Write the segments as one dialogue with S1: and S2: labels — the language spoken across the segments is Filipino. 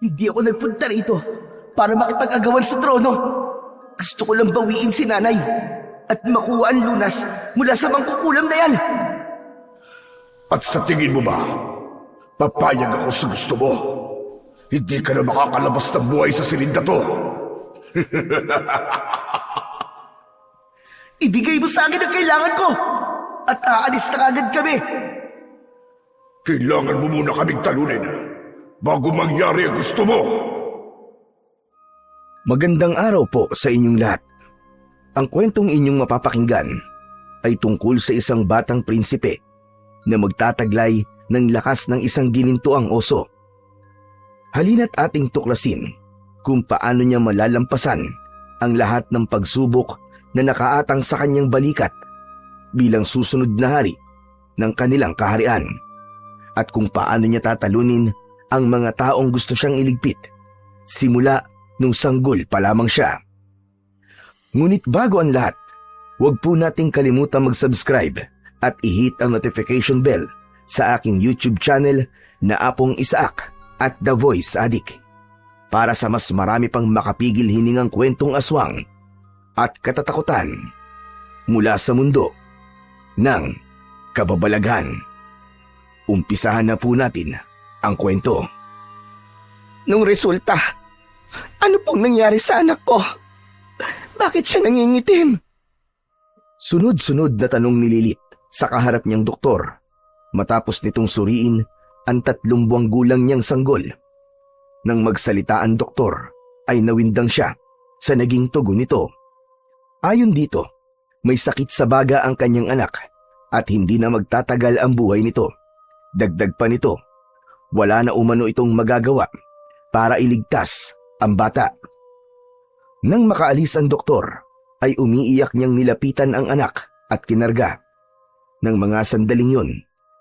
S1: Hindi ako nagpunta rito para makipag-agawan sa trono. Gusto ko lang bawiin si nanay at makuha ang lunas mula sa mangkukulam na yan.
S2: At sa tingin mo ba, papayag ako sa gusto mo? Hindi ka na makakalabas ng buhay sa silid na to.
S1: Ibigay mo sa akin ang kailangan ko at aalis na kagad kami.
S2: Kailangan mo muna kaming talunin bago mangyari ang gusto mo.
S3: Magandang araw po sa inyong lahat. Ang kwentong inyong mapapakinggan ay tungkol sa isang batang prinsipe na magtataglay ng lakas ng isang ginintuang oso. Halina't ating tuklasin kung paano niya malalampasan ang lahat ng pagsubok na nakaatang sa kanyang balikat bilang susunod na hari ng kanilang kaharian, at kung paano niya tatalunin ang mga taong gusto siyang iligpit simula nung sanggol pa lamang siya. Ngunit bago ang lahat, huwag po nating kalimutan mag-subscribe at i-hit ang notification bell sa aking YouTube channel na Apong Isaac at The Voice Addict para sa mas marami pang makapigil hiningang kwentong aswang at katatakutan mula sa mundo ng kababalaghan. Umpisahan na po natin ang kwento.
S1: Nung resulta, ano pong nangyari sa anak ko? Bakit siya nangingitim?
S3: Sunod-sunod na tanong ni Lilith sa kaharap niyang doktor matapos nitong suriin ang 3 buwang gulang niyang sanggol. Nang magsalita ang doktor ay nawindang siya sa naging tugon nito. Ayon dito, may sakit sa baga ang kanyang anak at hindi na magtatagal ang buhay nito. Dagdag pa nito, wala na umano itong magagawa para iligtas ang bata. Nang makaalis ang doktor, ay umiiyak niyang nilapitan ang anak at kinarga. Nang mga sandaling yun,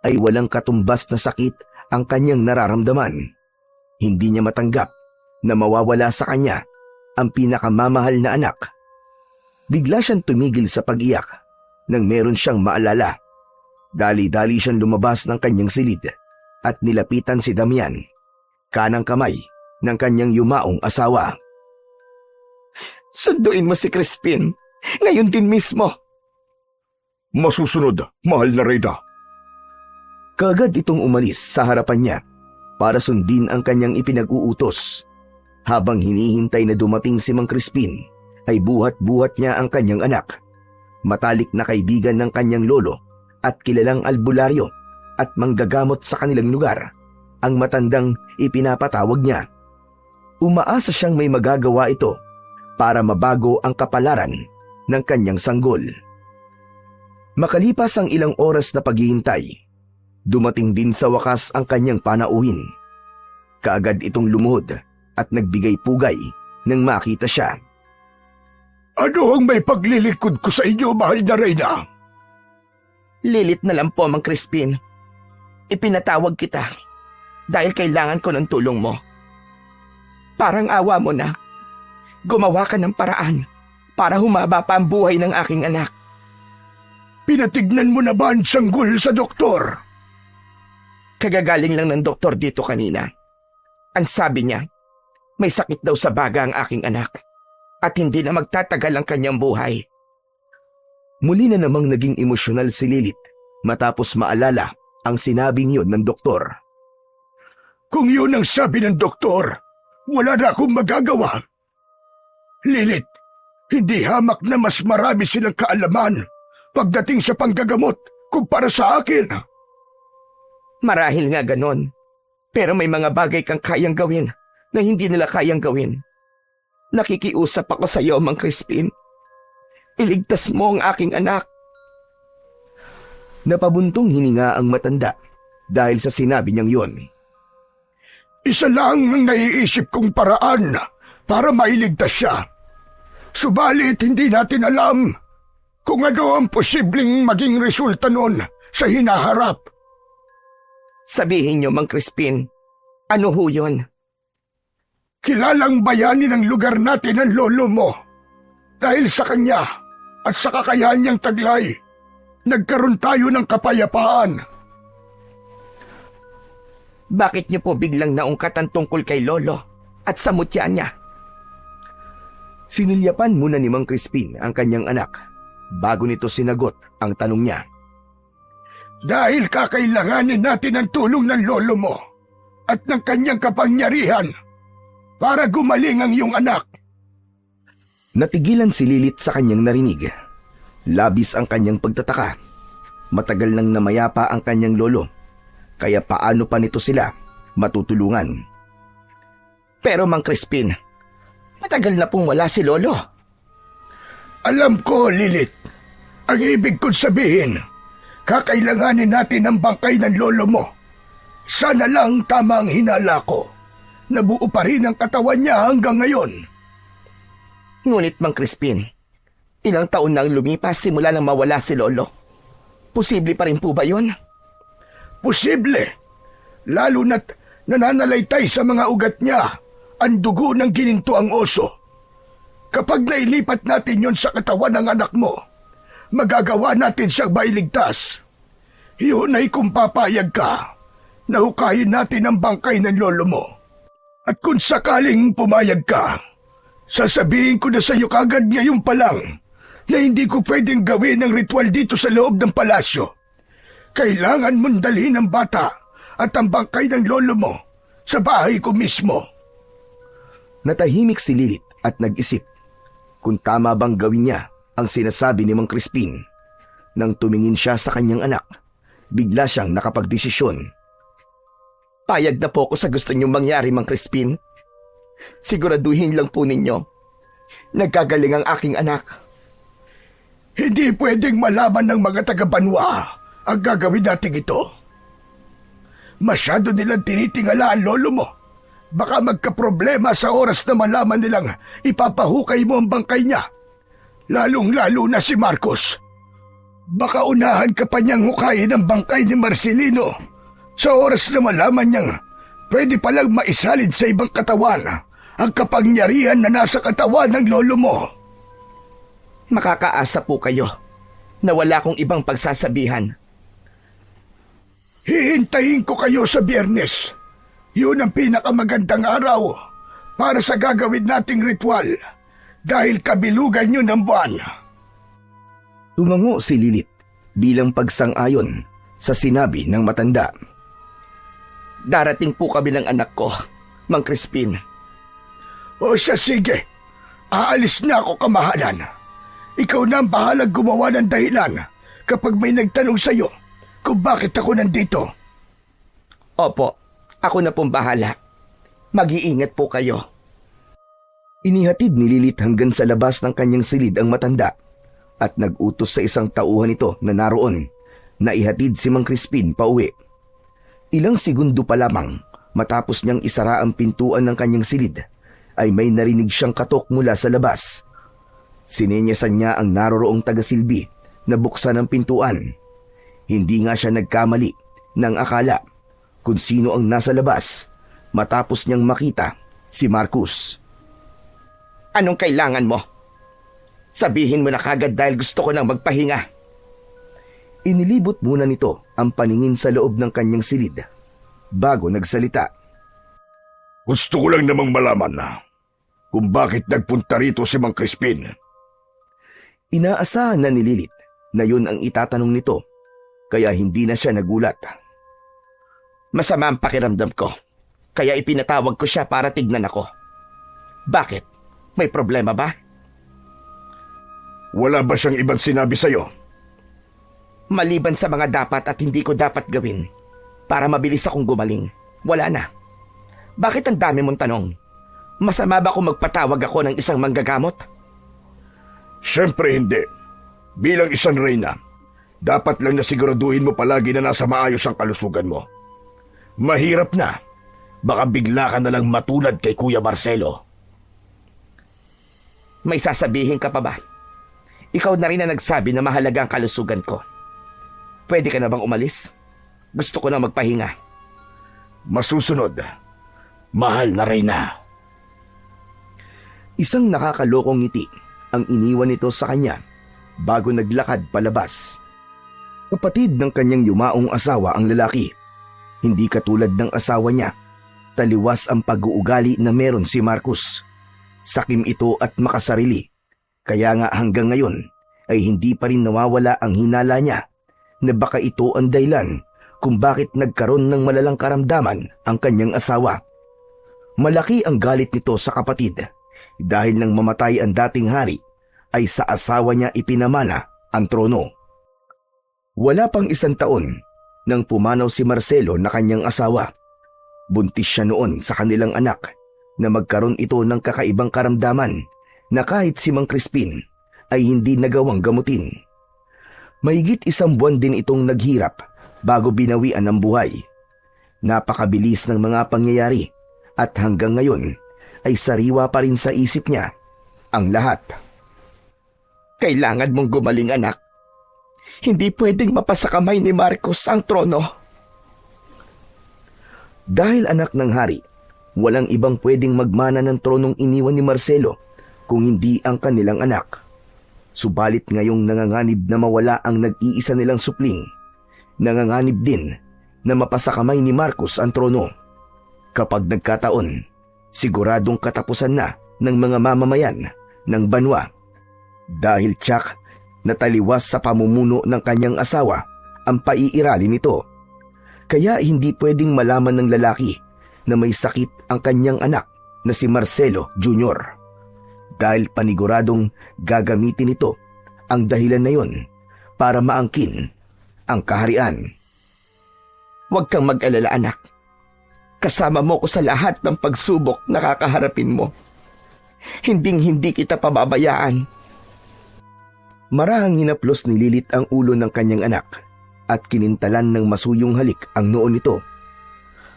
S3: ay walang katumbas na sakit ang kanyang nararamdaman. Hindi niya matanggap na mawawala sa kanya ang pinakamamahal na anak. Bigla siyang tumigil sa pag-iyak nang meron siyang maalala. Dali-dali siyang lumabas ng kanyang silid at nilapitan si Damian, kanang kamay ng kanyang yumaong asawa.
S1: Sunduin mo si Crispin, ngayon din mismo.
S2: Masusunod, mahal na Reyna.
S3: Kaagad itong umalis sa harapan niya para sundin ang kanyang ipinag-uutos. Habang hinihintay na dumating si Mang Crispin, ay buhat-buhat niya ang kanyang anak. Matalik na kaibigan ng kanyang lolo at kilalang albularyo at manggagamot sa kanilang lugar, ang matandang ipinapatawag niya. Umaasa siyang may magagawa ito para mabago ang kapalaran ng kanyang sanggol. Makalipas ang ilang oras na paghihintay, dumating din sa wakas ang kanyang panauhin. Kaagad itong lumuhod at nagbigay pugay nang makita siya.
S2: Ano ang may paglilikod ko sa inyo, mahal na Reyna?
S1: Lilith na lang po, Mang Crispin. Ipinatawag kita dahil kailangan ko ng tulong mo. Parang awa mo na. Gumawa ka ng paraan para humaba pa ang buhay ng aking anak.
S2: Pinatignan mo na ba ang sanggol sa doktor?
S1: Kagagaling lang ng doktor dito kanina. Ang sabi niya, may sakit daw sa baga ang aking anak at hindi na magtatagal ang kanyang buhay.
S3: Muli na namang naging emosyonal si Lilith matapos maalala ang sinabi niyon ng doktor.
S2: Kung yun ang sabi ng doktor, wala na akong magagawa. Lilith, hindi hamak na mas marami silang kaalaman pagdating sa panggagamot kumpara sa akin.
S1: Marahil nga ganon, pero may mga bagay kang kayang gawin na hindi nila kayang gawin. Nakikiusap ako sa iyo, Mang Crispin. Iligtas mo ang aking anak.
S3: Napabuntong hininga ang matanda dahil sa sinabi niyang yon.
S2: Isa lang ang naiisip kong paraan para mailigtas siya. Subalit hindi natin alam kung ano ang posibleng maging resulta nun sa hinaharap.
S1: Sabihin niyo, Mang Crispin, ano ho yun?
S2: Kilalang bayani ng lugar natin ang lolo mo. Dahil sa kanya at sa kakayahan niyang taglay, nagkaroon tayo ng kapayapaan.
S1: Bakit niyo po biglang naungkat ang tungkol kay Lolo? at sa mutya niya.
S3: Sinulyapan muna ni Mang Crispin ang kanyang anak bago nito sinagot ang tanong niya.
S2: Dahil kakailanganin natin ang tulong ng lolo mo at ng kanyang kapangyarihan para gumaling ang iyong anak.
S3: Natigilan si Lilit sa kanyang narinig. Labis ang kanyang pagtataka. Matagal nang namayapa ang kanyang lolo, kaya paano pa nito sila matutulungan?
S1: Pero Mang Crispin, matagal na pong wala si Lolo.
S2: Alam ko, Lilith. Ang ibig kong sabihin, kakailanganin natin ang bangkay ng lolo mo. Sana lang tama ang hinala ko. Nabuo pa rin ang katawan niya hanggang ngayon.
S1: Ngunit Mang Crispin, ilang taon nang lumipas simula nang mawala si Lolo. Posible pa rin po ba yun?
S2: Posible. Lalo na't nananalaytay sa mga ugat niya ang dugo ng ginintuang oso. Kapag nailipat natin yon sa katawan ng anak mo, magagawa natin siyang mailigtas. Yun ay kung papayag ka, nahukayin natin ang bangkay ng lolo mo. At kung sakaling pumayag ka, sasabihin ko na sa iyo kagad ngayon pa lang na hindi ko pwedeng gawin ang ritual dito sa loob ng palasyo. Kailangan mong dalhin ang bata at ang bangkay ng lolo mo sa bahay ko mismo.
S3: Natahimik si Lilit at nag-isip kung tama bang gawin niya ang sinasabi ni Mang Crispin. Nang tumingin siya sa kanyang anak, bigla siyang nakapagdesisyon.
S1: Payag na po ako sa gusto niyong mangyari, Mang Crispin. Siguraduhin lang po ninyo, nagkagaling ang aking anak.
S2: Hindi pwedeng malaman ng mga taga-Banwa ang gagawin natin ito. Masyado nilang tinitingala ang lolo mo. Baka magkaproblema sa oras na malaman nilang ipapahukay mo ang bangkay niya. Lalong-lalo na si Marcos. Baka unahan ka pa niyang hukayin ang bangkay ni Marcelino sa oras na malaman niyang pwede palang maisalid sa ibang katawan ang kapangyarihan na nasa katawan ng lolo mo.
S1: Makakaasa po kayo na wala akong ibang pagsasabihan.
S2: Hihintayin ko kayo sa Biyernes. Yun ang pinakamagandang araw para sa gagawin nating ritual dahil kabilugan yun ng buwan.
S3: Tumango si Lilit bilang pagsang-ayon sa sinabi ng matanda.
S1: Darating po kami ng anak ko, Mang Crispin.
S2: O siya, sige. Aalis na ako, kamahalan. Ikaw na ang bahalang gumawa ng dahilan kapag may nagtanong sa'yo kung bakit ako nandito.
S1: Opo, ako na pong bahala. Mag-iingat po kayo.
S3: Inihatid ni Lilit hanggang sa labas ng kanyang silid ang matanda at nag-utos sa isang tauhan nito na naroon na ihatid si Mang Crispin pauwi. Ilang segundo pa lamang matapos niyang isara ang pintuan ng kanyang silid ay may narinig siyang katok mula sa labas. Sinenyasan niya ang naroroong taga-silbi na buksan ang pintuan. Hindi nga siya nagkamali ng akala kung sino ang nasa labas matapos niyang makita si Marcos.
S1: Anong kailangan mo? Sabihin mo na kagad dahil gusto ko nang magpahinga.
S3: Inilibot muna nito ang paningin sa loob ng kanyang silid bago nagsalita.
S2: Gusto ko lang namang malaman na kung bakit nagpunta rito si Mang Crispin.
S3: Inaasahan na ni Lilit na yun ang itatanong nito kaya hindi na siya nagulat.
S1: Masama ang pakiramdam ko, kaya ipinatawag ko siya para tignan ako. Bakit? May problema ba?
S2: Wala ba siyang ibang sinabi sa'yo?
S1: Maliban sa mga dapat at hindi ko dapat gawin para mabilis akong gumaling, wala na. Bakit ang dami mong tanong? Masama ba kung magpatawag ako ng isang manggagamot?
S2: Siyempre hindi. Bilang isang reyna, dapat lang na siguraduhin mo palagi na nasa maayos ang kalusugan mo. Mahirap na. Baka bigla ka na lang matulad kay Kuya Marcelo.
S1: May sasabihin ka pa ba? Ikaw na rin na nagsabi na mahalaga ang kalusugan ko. Pwede ka na bang umalis? Gusto ko na magpahinga.
S2: Masusunod, mahal na reyna.
S3: Isang nakakalokong ngiti ang iniwan nito sa kanya bago naglakad palabas. Kapatid ng kanyang yumaong asawa ang lalaki. Hindi katulad ng asawa niya Taliwas ang pag-uugali na meron si Marcos. Sakim ito at makasarili. Kaya nga hanggang ngayon ay hindi pa rin nawawala ang hinala niya na baka ito ang dahilan kung bakit nagkaroon ng malalang karamdaman ang kanyang asawa. Malaki ang galit nito sa kapatid dahil nang mamatay ang dating hari ay sa asawa niya ipinamana ang trono. Wala pang 1 taon nang pumanaw si Marcelo na kanyang asawa. Buntis siya noon sa kanilang anak na magkaroon ito ng kakaibang karamdaman na kahit si Mang Crispin ay hindi nagawang gamutin. Mahigit 1 buwan din itong naghirap bago binawian ng buhay. Napakabilis ng mga pangyayari at hanggang ngayon ay sariwa pa rin sa isip niya ang lahat.
S1: Kailangan mong gumaling, anak. Hindi pwedeng mapasakamay ni Marcos ang trono.
S3: Dahil anak ng hari, walang ibang pwedeng magmana ng tronong iniwan ni Marcelo kung hindi ang kanilang anak. Subalit ngayong nanganganib na mawala ang nag-iisa nilang supling, nanganganib din na mapasakamay ni Marcos ang trono. Kapag nagkataon, siguradong katapusan na ng mga mamamayan ng banwa. Dahil tiyak na taliwas sa pamumuno ng kanyang asawa ang paiirali nito. Kaya hindi pwedeng malaman ng lalaki na may sakit ang kanyang anak na si Marcelo Jr. Dahil paniguradong gagamitin ito ang dahilan na yon para maangkin ang kaharian.
S1: Huwag kang mag-alala, anak. Kasama mo ko sa lahat ng pagsubok na kakaharapin mo. Hinding-hindi kita pababayaan.
S3: Marahang hinaplos ni Lilith ang ulo ng kanyang anak at kinintalan ng masuyong halik ang noo nito.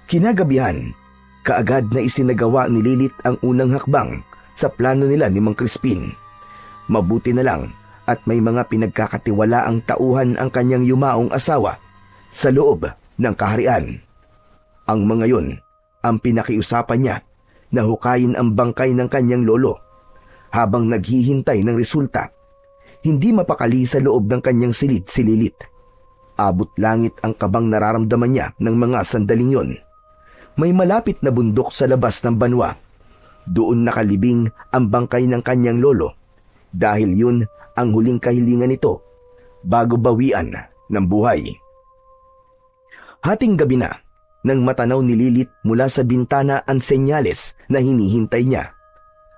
S3: Kinagabihan, kaagad na isinagawa ni Lilith ang unang hakbang sa plano nila ni Mang Crispin. Mabuti na lang at may mga pinagkakatiwalaang tauhan ang kanyang yumaong asawa sa loob ng kaharian. Ang mga yon ang pinakiusapan niya na hukayin ang bangkay ng kanyang lolo habang naghihintay ng resulta. Hindi mapakali sa loob ng kanyang silid si Lilith. Abot langit ang kabang nararamdaman niya ng mga sandaling yon. May malapit na bundok sa labas ng banwa. Doon nakalibing ang bangkay ng kanyang lolo dahil yun ang huling kahilingan nito bago bawian ng buhay. Hating gabi na nang matanaw ni Lilith mula sa bintana ang senyales na hinihintay niya.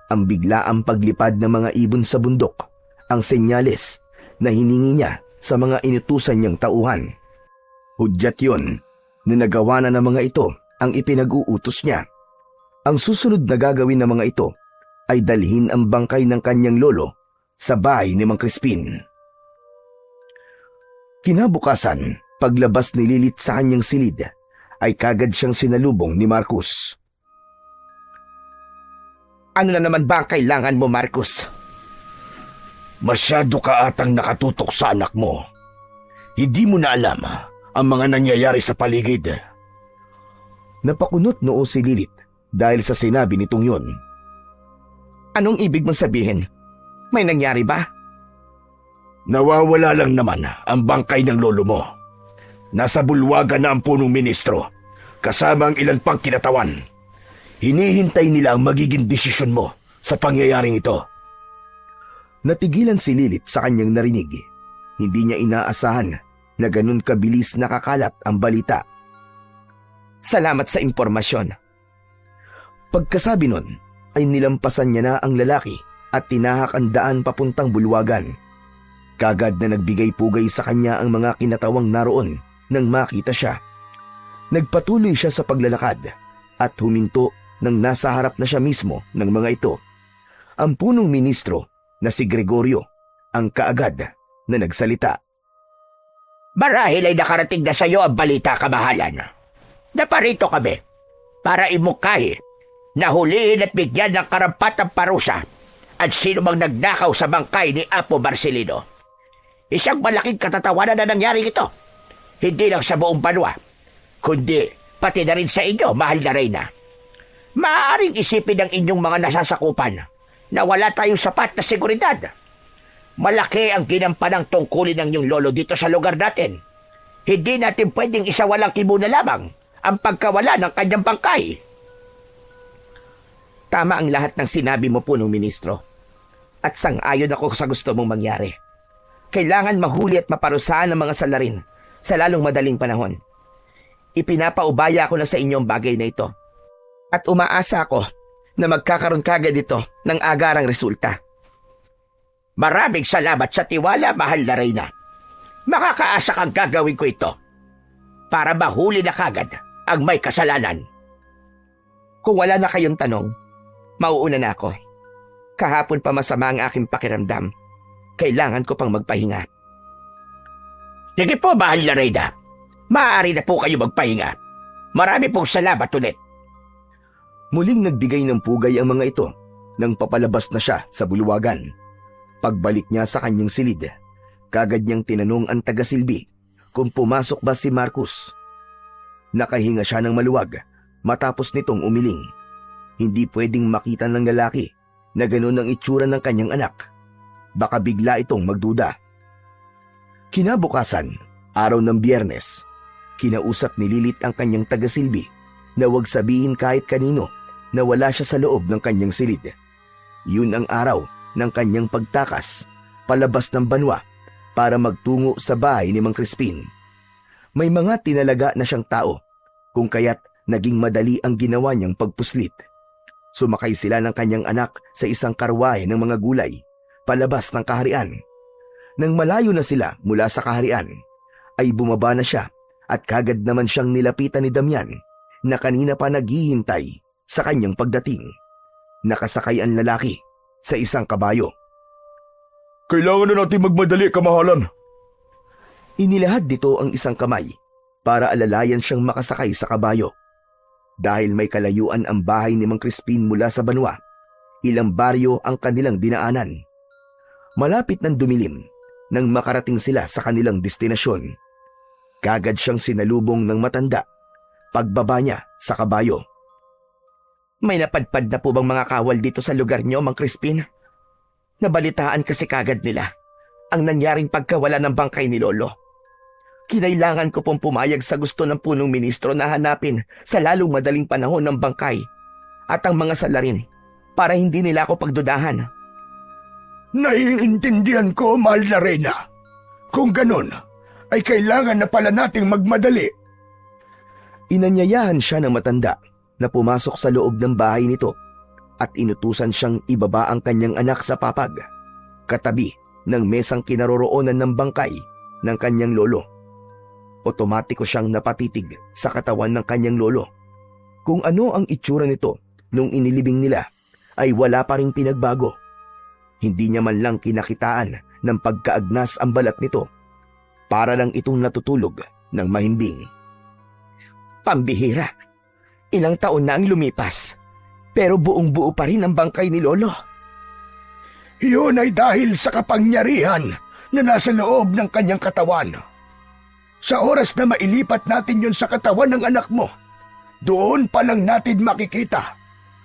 S3: Ang biglaang paglipad ng mga ibon sa bundok, ang senyales na hiningi niya sa mga inutusan niyang tauhan. Hudyat yon na nagawa na ng mga ito ang ipinag-uutos niya. Ang susunod na gagawin ng mga ito ay dalhin ang bangkay ng kanyang lolo sa bahay ni Mang Crispin. Kinabukasan, paglabas ni Lilith sa kanyang silid, ay kagad siyang sinalubong ni Marcos.
S1: Ano na naman ba ang kailangan mo, Marcos?
S2: Masyado ka atang nakatutok sa anak mo. Hindi mo na alam ang mga nangyayari sa paligid.
S3: Napakunot noo si Lilith dahil sa sinabi nitong yon.
S1: Anong ibig mong sabihin? May nangyari ba?
S2: Nawawala lang naman ang bangkay ng lolo mo. Nasa bulwagan na ang punong ministro, kasama ang ilan pang kinatawan. Hinihintay nila ang magiging desisyon mo sa pangyayaring ito.
S3: Natigilan si Lilith sa kanyang narinig. Hindi niya inaasahan na ganun kabilis nakakalat ang balita.
S1: Salamat sa impormasyon.
S3: Pagkasabi nun, ay nilampasan niya na ang lalaki at tinahak ang daan papuntang bulwagan. Kagad na nagbigay pugay sa kanya ang mga kinatawang naroon nang makita siya. Nagpatuloy siya sa paglalakad at huminto nang nasa harap na siya mismo ng mga ito. Ang punong ministro na si Gregorio ang kaagad na nagsalita.
S1: Marahil ay nakarating na sa iyo ang balita, kamahalan. Naparito kami para imukay, nahulihin at bigyan ng karampatang parusa at sino mang nagnakaw sa bangkay ni Apo Marcelino. Isang malaking katatawanan na nangyari ito. Hindi lang sa buong banwa, kundi pati na rin sa inyo, mahal na Reyna. Maaaring isipin ng inyong mga nasasakupan na wala tayong sapat na seguridad. Malaki ang ginampanang tungkulin ng iyong lolo dito sa lugar natin. Hindi natin pwedeng isawalang kibo na lamang ang pagkawala ng kanyang bangkay. Tama ang lahat ng sinabi mo, punong ministro. At sang-ayon ako sa gusto mong mangyari. Kailangan mahuli at maparusahan ang mga salarin sa lalong madaling panahon. Ipinapaubaya ko na sa inyo ang bagay na ito. At umaasa ako na magkakaroon kagad ito ng agarang resulta. Maraming salamat sa tiwala, mahal na Reyna. Makakaasa kang gagawin ko ito para mahuli na kagad ang may kasalanan. Kung wala na kayong tanong, mauuna na ako. Kahapon pa masama ang aking pakiramdam. Kailangan ko pang magpahinga. Sige po, mahal na Reyna. Maaari na po kayo magpahinga. Marami pong salamat ulit.
S3: Muling nagbigay ng pugay ang mga ito nang papalabas na siya sa bulwagan. Pagbalik niya sa kanyang silid, kagad niyang tinanong ang taga-silbi kung pumasok ba si Marcus. Nakahinga siya ng maluwag matapos nitong umiling. Hindi pwedeng makita ng lalaki na ganun ang itsura ng kanyang anak. Baka bigla itong magduda. Kinabukasan, araw ng Biyernes, kinausap ni Lilith ang kanyang taga-silbi na huwag sabihin kahit kanino na wala siya sa loob ng kanyang silid. Yun ang araw ng kanyang pagtakas palabas ng banwa para magtungo sa bahay ni Mang Crispin. May mga tinalaga na siyang tao, kung kaya't naging madali ang ginawa niyang pagpuslit. Sumakay sila ng kanyang anak sa isang karwahe ng mga gulay palabas ng kaharian. Nang malayo na sila mula sa kaharian, ay bumaba na siya at kagad naman siyang nilapitan ni Damian na kanina pa naghihintay sa kanyang pagdating. Nakasakay ang lalaki sa isang kabayo.
S2: Kailangan na natin magmadali, kamahalan.
S3: Inilahad dito ang isang kamay para alalayan siyang makasakay sa kabayo. Dahil may kalayuan ang bahay ni Mang Crispin mula sa banwa, ilang baryo ang kanilang dinaanan. Malapit ng dumilim nang makarating sila sa kanilang destinasyon. Kagad siyang sinalubong ng matanda pagbaba niya sa kabayo.
S1: May napadpad na po bang mga kawal dito sa lugar niyo, Mang Crispin? Nabalitaan kasi kagad nila ang nangyaring pagkawala ng bangkay ni Lolo. Kinailangan ko pong pumayag sa gusto ng punong ministro na hanapin sa lalong madaling panahon ng bangkay at ang mga salarin para hindi nila ako pagdudahan.
S2: Naiintindihan ko, mahal na Reyna. Kung ganon, ay kailangan na pala nating magmadali.
S3: Inanyayahan siya ng matanda na pumasok sa loob ng bahay nito at inutusan siyang ibaba ang kanyang anak sa papag, katabi ng mesang kinaroroonan ng bangkay ng kanyang lolo. Otomatiko siyang napatitig sa katawan ng kanyang lolo. Kung ano ang itsura nito nung inilibing nila ay wala pa ring pinagbago. Hindi niya man lang kinakitaan ng pagkaagnas ang balat nito. Para lang itong natutulog ng mahimbing.
S1: Pambihira. Ilang taon na ang lumipas, pero buong-buo pa rin ang bangkay ni Lolo.
S2: Iyon ay dahil sa kapangyarihan na nasa loob ng kanyang katawan. Sa oras na mailipat natin yon sa katawan ng anak mo, doon pa lang natin makikita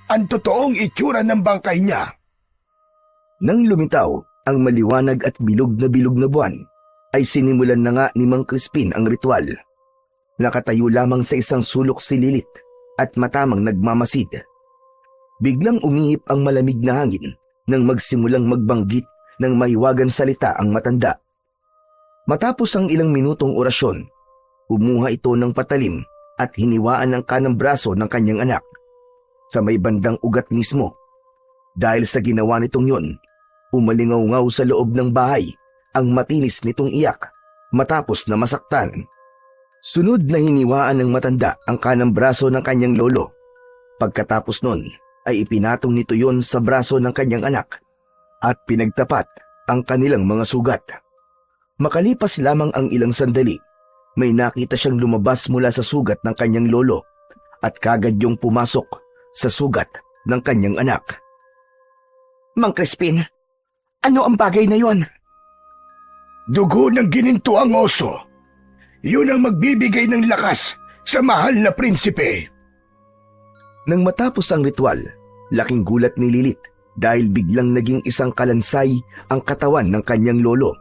S2: ang totoong itsura ng bangkay niya.
S3: Nang lumitaw ang maliwanag at bilog na buwan, ay sinimulan na nga ni Mang Crispin ang ritual. Nakatayo lamang sa isang sulok si Lilith at matamang nagmamasid. Biglang umihip ang malamig na hangin nang magsimulang magbanggit ng mahiwagang salita ang matanda. Matapos ang ilang minutong orasyon, umuha ito ng patalim at hiniwaan ang kanang braso ng kanyang anak sa may bandang ugat mismo. Dahil sa ginawa nitong yon, umalingaw-ngaw sa loob ng bahay ang matinis nitong iyak matapos na masaktan. Sunod na hiniwaan ng matanda ang kanang braso ng kanyang lolo. Pagkatapos nun ay ipinatong nito yon sa braso ng kanyang anak at pinagtapat ang kanilang mga sugat. Makalipas lamang ang ilang sandali, may nakita siyang lumabas mula sa sugat ng kanyang lolo at kagad yung pumasok sa sugat ng kanyang anak.
S1: Mang Crispin, ano ang bagay na yon?
S2: Dugo ng ginintuang oso. Yun ang magbibigay ng lakas sa mahal na prinsipe.
S3: Nang matapos ang ritual, laking gulat ni Lilith dahil biglang naging isang kalansay ang katawan ng kanyang lolo.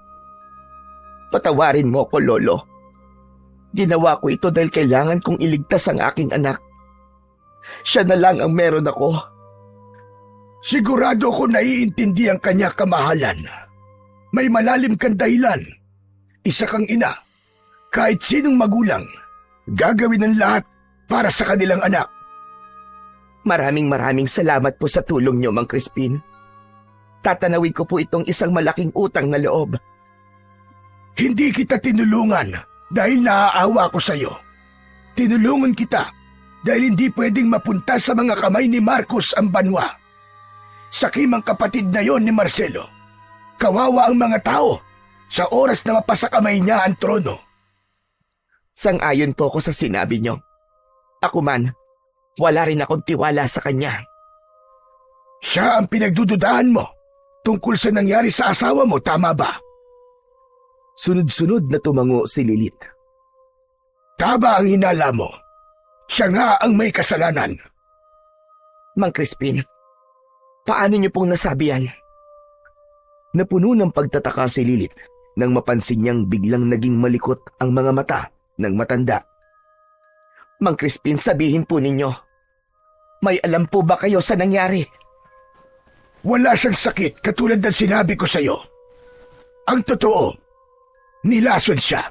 S1: Patawarin mo ko, Lolo. Ginawa ko ito dahil kailangan kong iligtas ang aking anak. Siya na lang ang meron ako.
S2: Sigurado ko naiintindi ang kanya kamahalan. May malalim kang dahilan. Isa kang ina. Kahit sinong magulang, gagawin ang lahat para sa kanilang anak.
S1: Maraming salamat po sa tulong niyo, Mang Crispin. Tatanawin ko po itong isang malaking utang na loob.
S2: Hindi kita tinulungan dahil naaawa ko sa iyo. Tinulungan kita dahil hindi pwedeng mapunta sa mga kamay ni Marcos ang banwa. Sakim ang kapatid na yon ni Marcelo. Kawawa ang mga tao sa oras na mapasakamay niya ang trono.
S1: Sang-ayon po ako sa sinabi niyo. Ako man, wala rin akong tiwala sa kanya.
S2: Siya ang pinagdududahan mo tungkol sa nangyari sa asawa mo, tama ba?
S3: Sunod-sunod na tumango si Lilith.
S2: Tama ang hinala mo. Siya nga ang may kasalanan.
S1: Mang Crispin, paano niyo pong nasabi yan?
S3: Napuno ng pagtataka si Lilith nang mapansin niyang biglang naging malikot ang mga mata ng matanda.
S1: Mang Crispin, sabihin po ninyo, may alam po ba kayo sa nangyari?
S2: Wala siyang sakit katulad ng sinabi ko sa iyo. Ang totoo, nilason siya.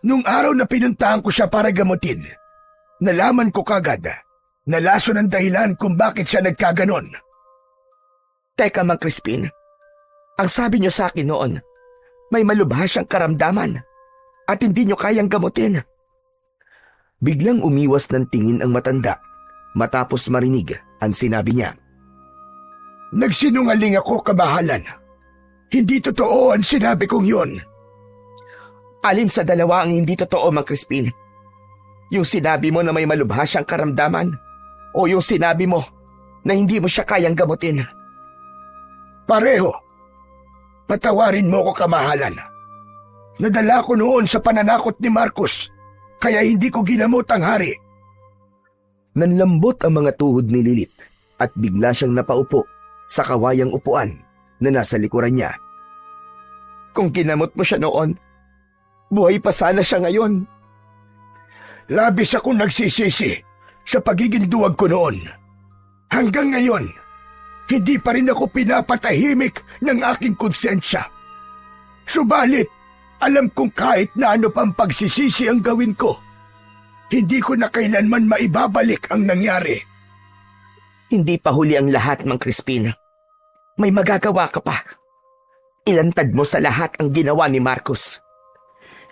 S2: Nung araw na pinuntahan ko siya para gamutin, nalaman ko kagad na lason ang dahilan kung bakit siya nagkaganon.
S1: Teka, Mang Crispin, ang sabi niyo sa akin noon, may malubhas siyang karamdaman at hindi niyo kayang gamutin.
S3: Biglang umiwas ng tingin ang matanda matapos marinig ang sinabi niya.
S2: Nagsinungaling ako, kamahalan. Hindi totoo ang sinabi kong yun.
S1: Alin sa dalawa ang hindi totoo, Mang Crispin? Yung sinabi mo na may malubhas siyang karamdaman o yung sinabi mo na hindi mo siya kayang gamutin?
S2: Pareho. Patawarin mo ko, kamahalan. Nadala ko noon sa pananakot ni Marcos, kaya hindi ko ginamot ang hari.
S3: Nanlambot ang mga tuhod ni Lilith at bigla siyang napaupo sa kawayang upuan na nasa likuran niya.
S1: Kung ginamot mo siya noon, buhay pa sana siya ngayon.
S2: Labis akong nagsisisi sa pagiging duwag ko noon. Hanggang ngayon, hindi pa rin ako pinapatahimik ng aking konsensya. Subalit, alam kong kahit na ano pang pagsisisi ang gawin ko, hindi ko na kailanman maibabalik ang nangyari.
S1: Hindi pa huli ang lahat, Mang Crispin. May magagawa ka pa. Ilantad mo sa lahat ang ginawa ni Marcos.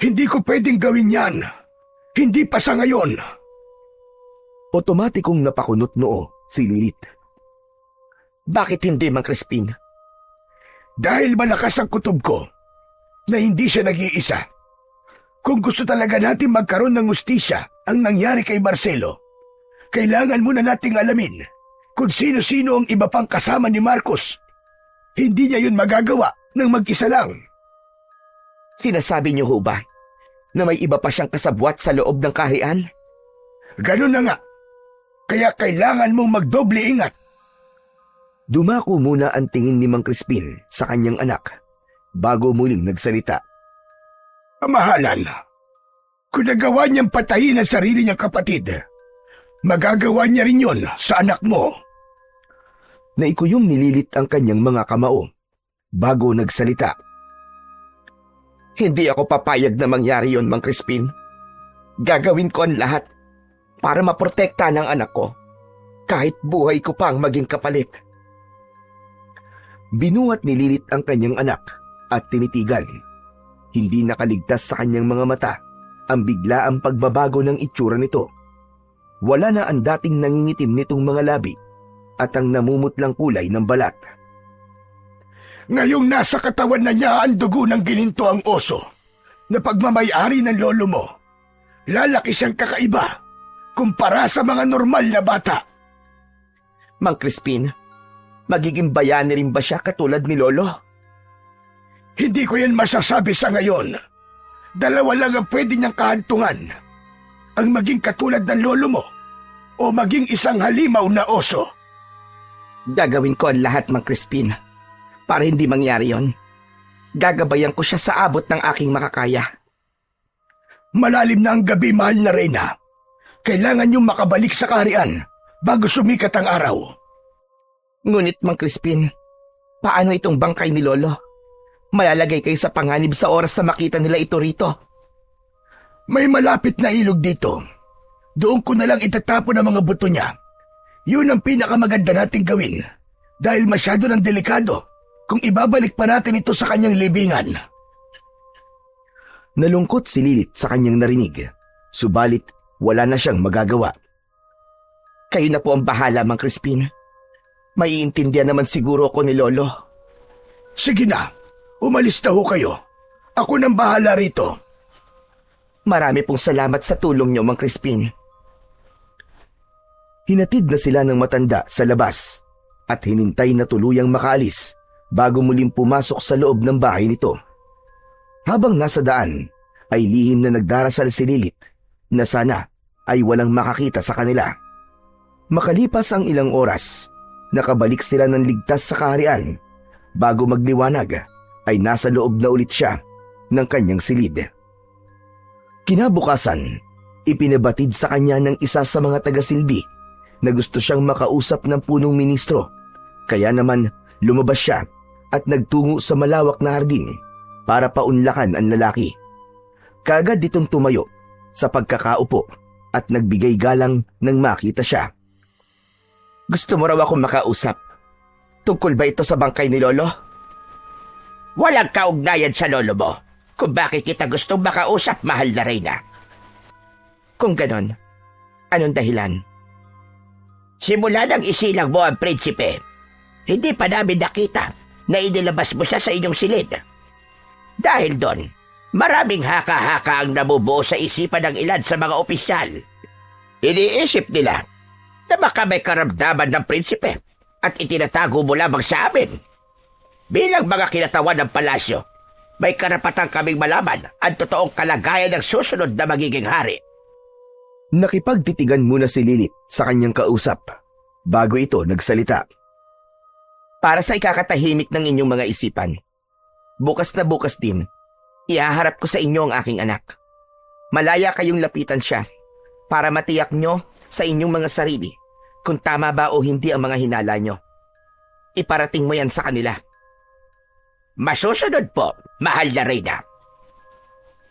S2: Hindi ko pwedeng gawin yan. Hindi pa sa ngayon.
S3: Otomatikong napakunot noo si Lilith.
S1: Bakit hindi, Mang Crispin?
S2: Dahil malakas ang kutob ko na hindi siya nag-iisa. Kung gusto talaga natin magkaroon ng hustisya ang nangyari kay Marcelo, kailangan muna nating alamin kung sino-sino ang iba pang kasama ni Marcos. Hindi niya yun magagawa ng mag-isa lang.
S1: Sinasabi niyo ho ba na may iba pa siyang kasabwat sa loob ng kaharian?
S2: Ganun na nga. Kaya kailangan mong magdoble ingat.
S3: Dumako muna ang tingin ni Mang Crispin sa kanyang anak bago muling nagsalita.
S2: Kamahalan, kung nagawa niyang patayin ang sarili niyang kapatid, magagawa niya rin yun sa anak mo.
S3: Naikuyom ni Lilith ang kanyang mga kamao bago nagsalita.
S1: Hindi ako papayag na mangyari yon, Mang Crispin. Gagawin ko ang lahat para maprotekta ng anak ko, kahit buhay ko pang maging kapalit.
S3: Binuhat ni Lilith ang kanyang anak at tinitigan. Hindi nakaligtas sa kanyang mga mata ang biglaang pagbabago ng itsura nito. Wala na ang dating nangingitim nitong mga labi at ang namumutlang kulay ng balat.
S2: Ngayong nasa katawan na niya ang dugo ng gininto ang oso na pagmamayari ng lolo mo, lalaki siyang kakaiba kumpara sa mga normal na bata.
S1: Mang Crispin, magiging bayani rin ba siya katulad ni Lolo?
S2: Hindi ko yan masasabi sa ngayon. Dalawa lang ang pwede niyang kahantungan. Ang maging katulad ng lolo mo o maging isang halimaw na oso.
S1: Gagawin ko ang lahat, Mang Crispin, para hindi mangyari yon. Gagabayan ko siya sa abot ng aking makakaya.
S2: Malalim na ang gabi, mahal na Reyna. Kailangan niyong makabalik sa kaharian bago sumikat ang araw.
S1: Ngunit, Mang Crispin, paano itong bangkay ni Lolo? Malalagay kayo sa panganib sa oras na makita nila ito rito.
S2: May malapit na ilog dito. Doon ko na lang itatapon ang mga buto niya. Yun ang pinakamaganda nating gawin. Dahil masyado ng delikado kung ibabalik pa natin ito sa kanyang libingan.
S3: Nalungkot si Lilith sa kanyang narinig, subalit wala na siyang magagawa.
S1: Kayo na po ang bahala, Mang Crispin. Maiintindihan naman siguro ko ni Lolo.
S2: Sige na, umalis na ho kayo. Ako nang bahala rito.
S1: Marami pong salamat sa tulong niyo, Mang Crispin.
S3: Hinatid na sila ng matanda sa labas at hinintay na tuluyang makaalis bago muling pumasok sa loob ng bahay nito. Habang nasa daan, ay lihim na nagdarasal si Lilith na sana ay walang makakita sa kanila. Makalipas ang ilang oras, nakabalik sila ng ligtas sa kaharian. Bago magliwanag, ay nasa loob na ulit siya ng kanyang silid. Kinabukasan, ipinabatid sa kanya ng isa sa mga taga-silbi na gusto siyang makausap ng punong ministro. Kaya naman lumabas siya at nagtungo sa malawak na hardin para paunlakan ang lalaki. Kaagad ditong tumayo sa pagkakaupo at nagbigay galang nang makita siya.
S1: Gusto mo raw akong makausap? Tungkol ba ito sa bangkay ni Lolo?
S4: Walang kaugnayan sa lolo mo kung bakit kita gustong makausap, mahal na Reyna.
S1: Kung ganon, anong dahilan?
S4: Simula nang isilang mo ang prinsipe, hindi pa namin nakita na inilabas mo siya sa inyong silid. Dahil doon, maraming haka-haka ang nabubuo sa isipan ng ilan sa mga opisyal. Iniisip nila na baka may karamdaman ng prinsipe at itinatago mo lamang sa amin. Bilang mga kinatawan ng palasyo, may karapatan kaming malaman ang totoong kalagayan ng susunod na magiging hari.
S3: Nakipagtitigan muna si Lilith sa kanyang kausap bago ito nagsalita.
S1: Para sa ikakatahimik ng inyong mga isipan, bukas na bukas din, ihaharap ko sa inyo ang aking anak. Malaya kayong lapitan siya para matiyak nyo sa inyong mga sarili kung tama ba o hindi ang mga hinala nyo. Iparating mo yan sa kanila.
S4: Masusunod po, mahal na Reyna.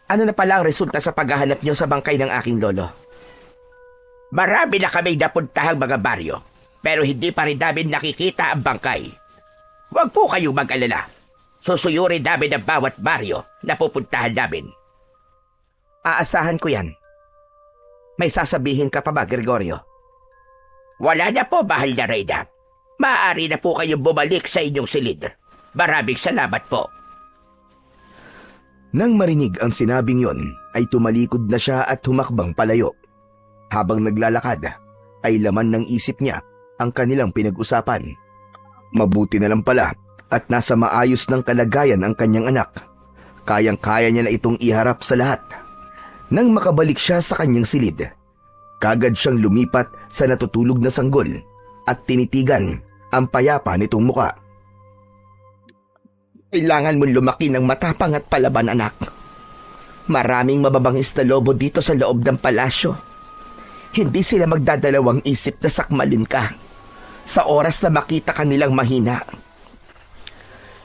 S1: Ano na pala ang resulta sa paghahanap nyo sa bangkay ng aking lolo?
S4: Marami na kaming napuntahang mga baryo, pero hindi pa rin namin nakikita ang bangkay. Huwag po kayong mag-alala. Susuyurin namin ang bawat baryo na pupuntahan namin.
S1: Aasahan ko yan. May sasabihin ka pa ba, Gregorio?
S4: Wala na po, mahal na Reyna. Maaari na po kayong bumalik sa inyong silid. Maraming salamat po.
S3: Nang marinig ang sinabing yon, ay tumalikod na siya at humakbang palayo. Habang naglalakad, ay laman ng isip niya ang kanilang pinag-usapan. Mabuti na lang pala at nasa maayos ng kalagayan ang kanyang anak. Kayang-kaya niya na itong iharap sa lahat. Nang makabalik siya sa kanyang silid, kagad siyang lumipat sa natutulog na sanggol at tinitigan ang payapa nitong muka.
S1: Kailangan mong lumaki ng matapang at palaban, anak. Maraming mababangis na lobo dito sa loob ng palasyo. Hindi sila magdadalawang isip na sakmalin ka sa oras na makita ka nilang mahina.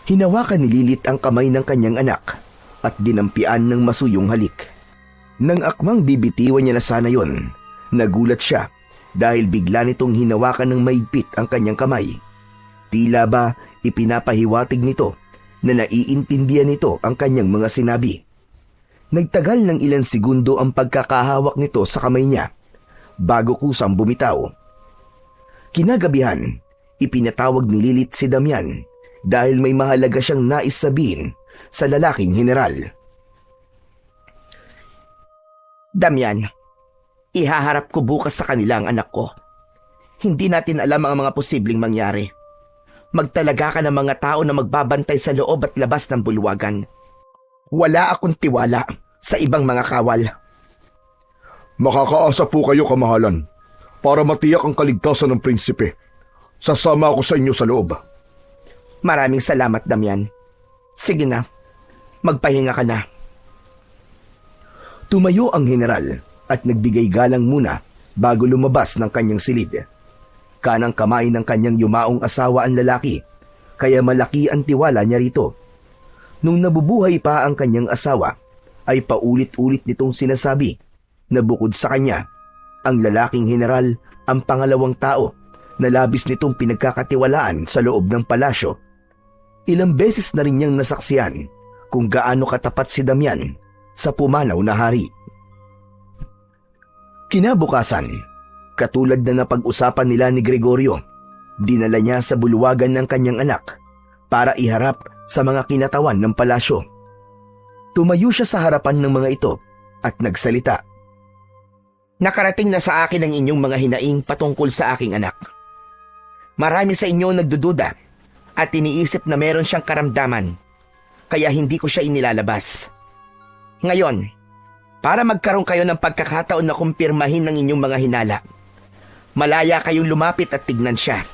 S3: Hinawakan ni Lilith ang kamay ng kanyang anak at dinampian ng masuyong halik. Nang akmang bibitiwan niya na sana yon, nagulat siya dahil bigla nitong hinawakan ng maigpit ang kanyang kamay. Tila ba ipinapahiwatig nito na naiintindihan nito ang kanyang mga sinabi. Nagtagal ng ilang segundo ang pagkakahawak nito sa kamay niya bago kusang bumitaw. Kinagabihan, ipinatawag ni Lilith si Damian dahil may mahalaga siyang nais sabihin sa lalaking general.
S1: Damian, ihaharap ko bukas sa kanila ang anak ko. Hindi natin alam ang mga posibleng mangyari. Magtalaga ka ng mga tao na magbabantay sa loob at labas ng bulwagan. Wala akong tiwala sa ibang mga kawal.
S2: Makakaasa po kayo, kamahalan, para matiyak ang kaligtasan ng prinsipe. Sasama ako sa inyo sa loob.
S1: Maraming salamat, Damian. Sige na, magpahinga ka na.
S3: Tumayo ang general at nagbigay galang muna bago lumabas ng kanyang silid. Kanang kamay ng kanyang yumaong asawa ang lalaki, kaya malaki ang tiwala niya rito. Nung nabubuhay pa ang kanyang asawa, ay paulit-ulit nitong sinasabi na bukod sa kanya, ang lalaking general ang pangalawang tao na labis nitong pinagkakatiwalaan sa loob ng palasyo. Ilang beses na rin niyang nasaksiyan kung gaano katapat si Damian sa pumanaw na hari. Kinabukasan, katulad na napag-usapan nila ni Gregorio, dinala niya sa bulwagan ng kanyang anak para iharap sa mga kinatawan ng palasyo. Tumayo siya sa harapan ng mga ito at nagsalita.
S1: Nakarating na sa akin ang inyong mga hinaing patungkol sa aking anak. Marami sa inyo nagdududa at iniisip na meron siyang karamdaman, kaya hindi ko siya inilalabas. Ngayon, para magkaroon kayo ng pagkakataon na kumpirmahin ng inyong mga hinala, malaya kayong lumapit at tignan siya.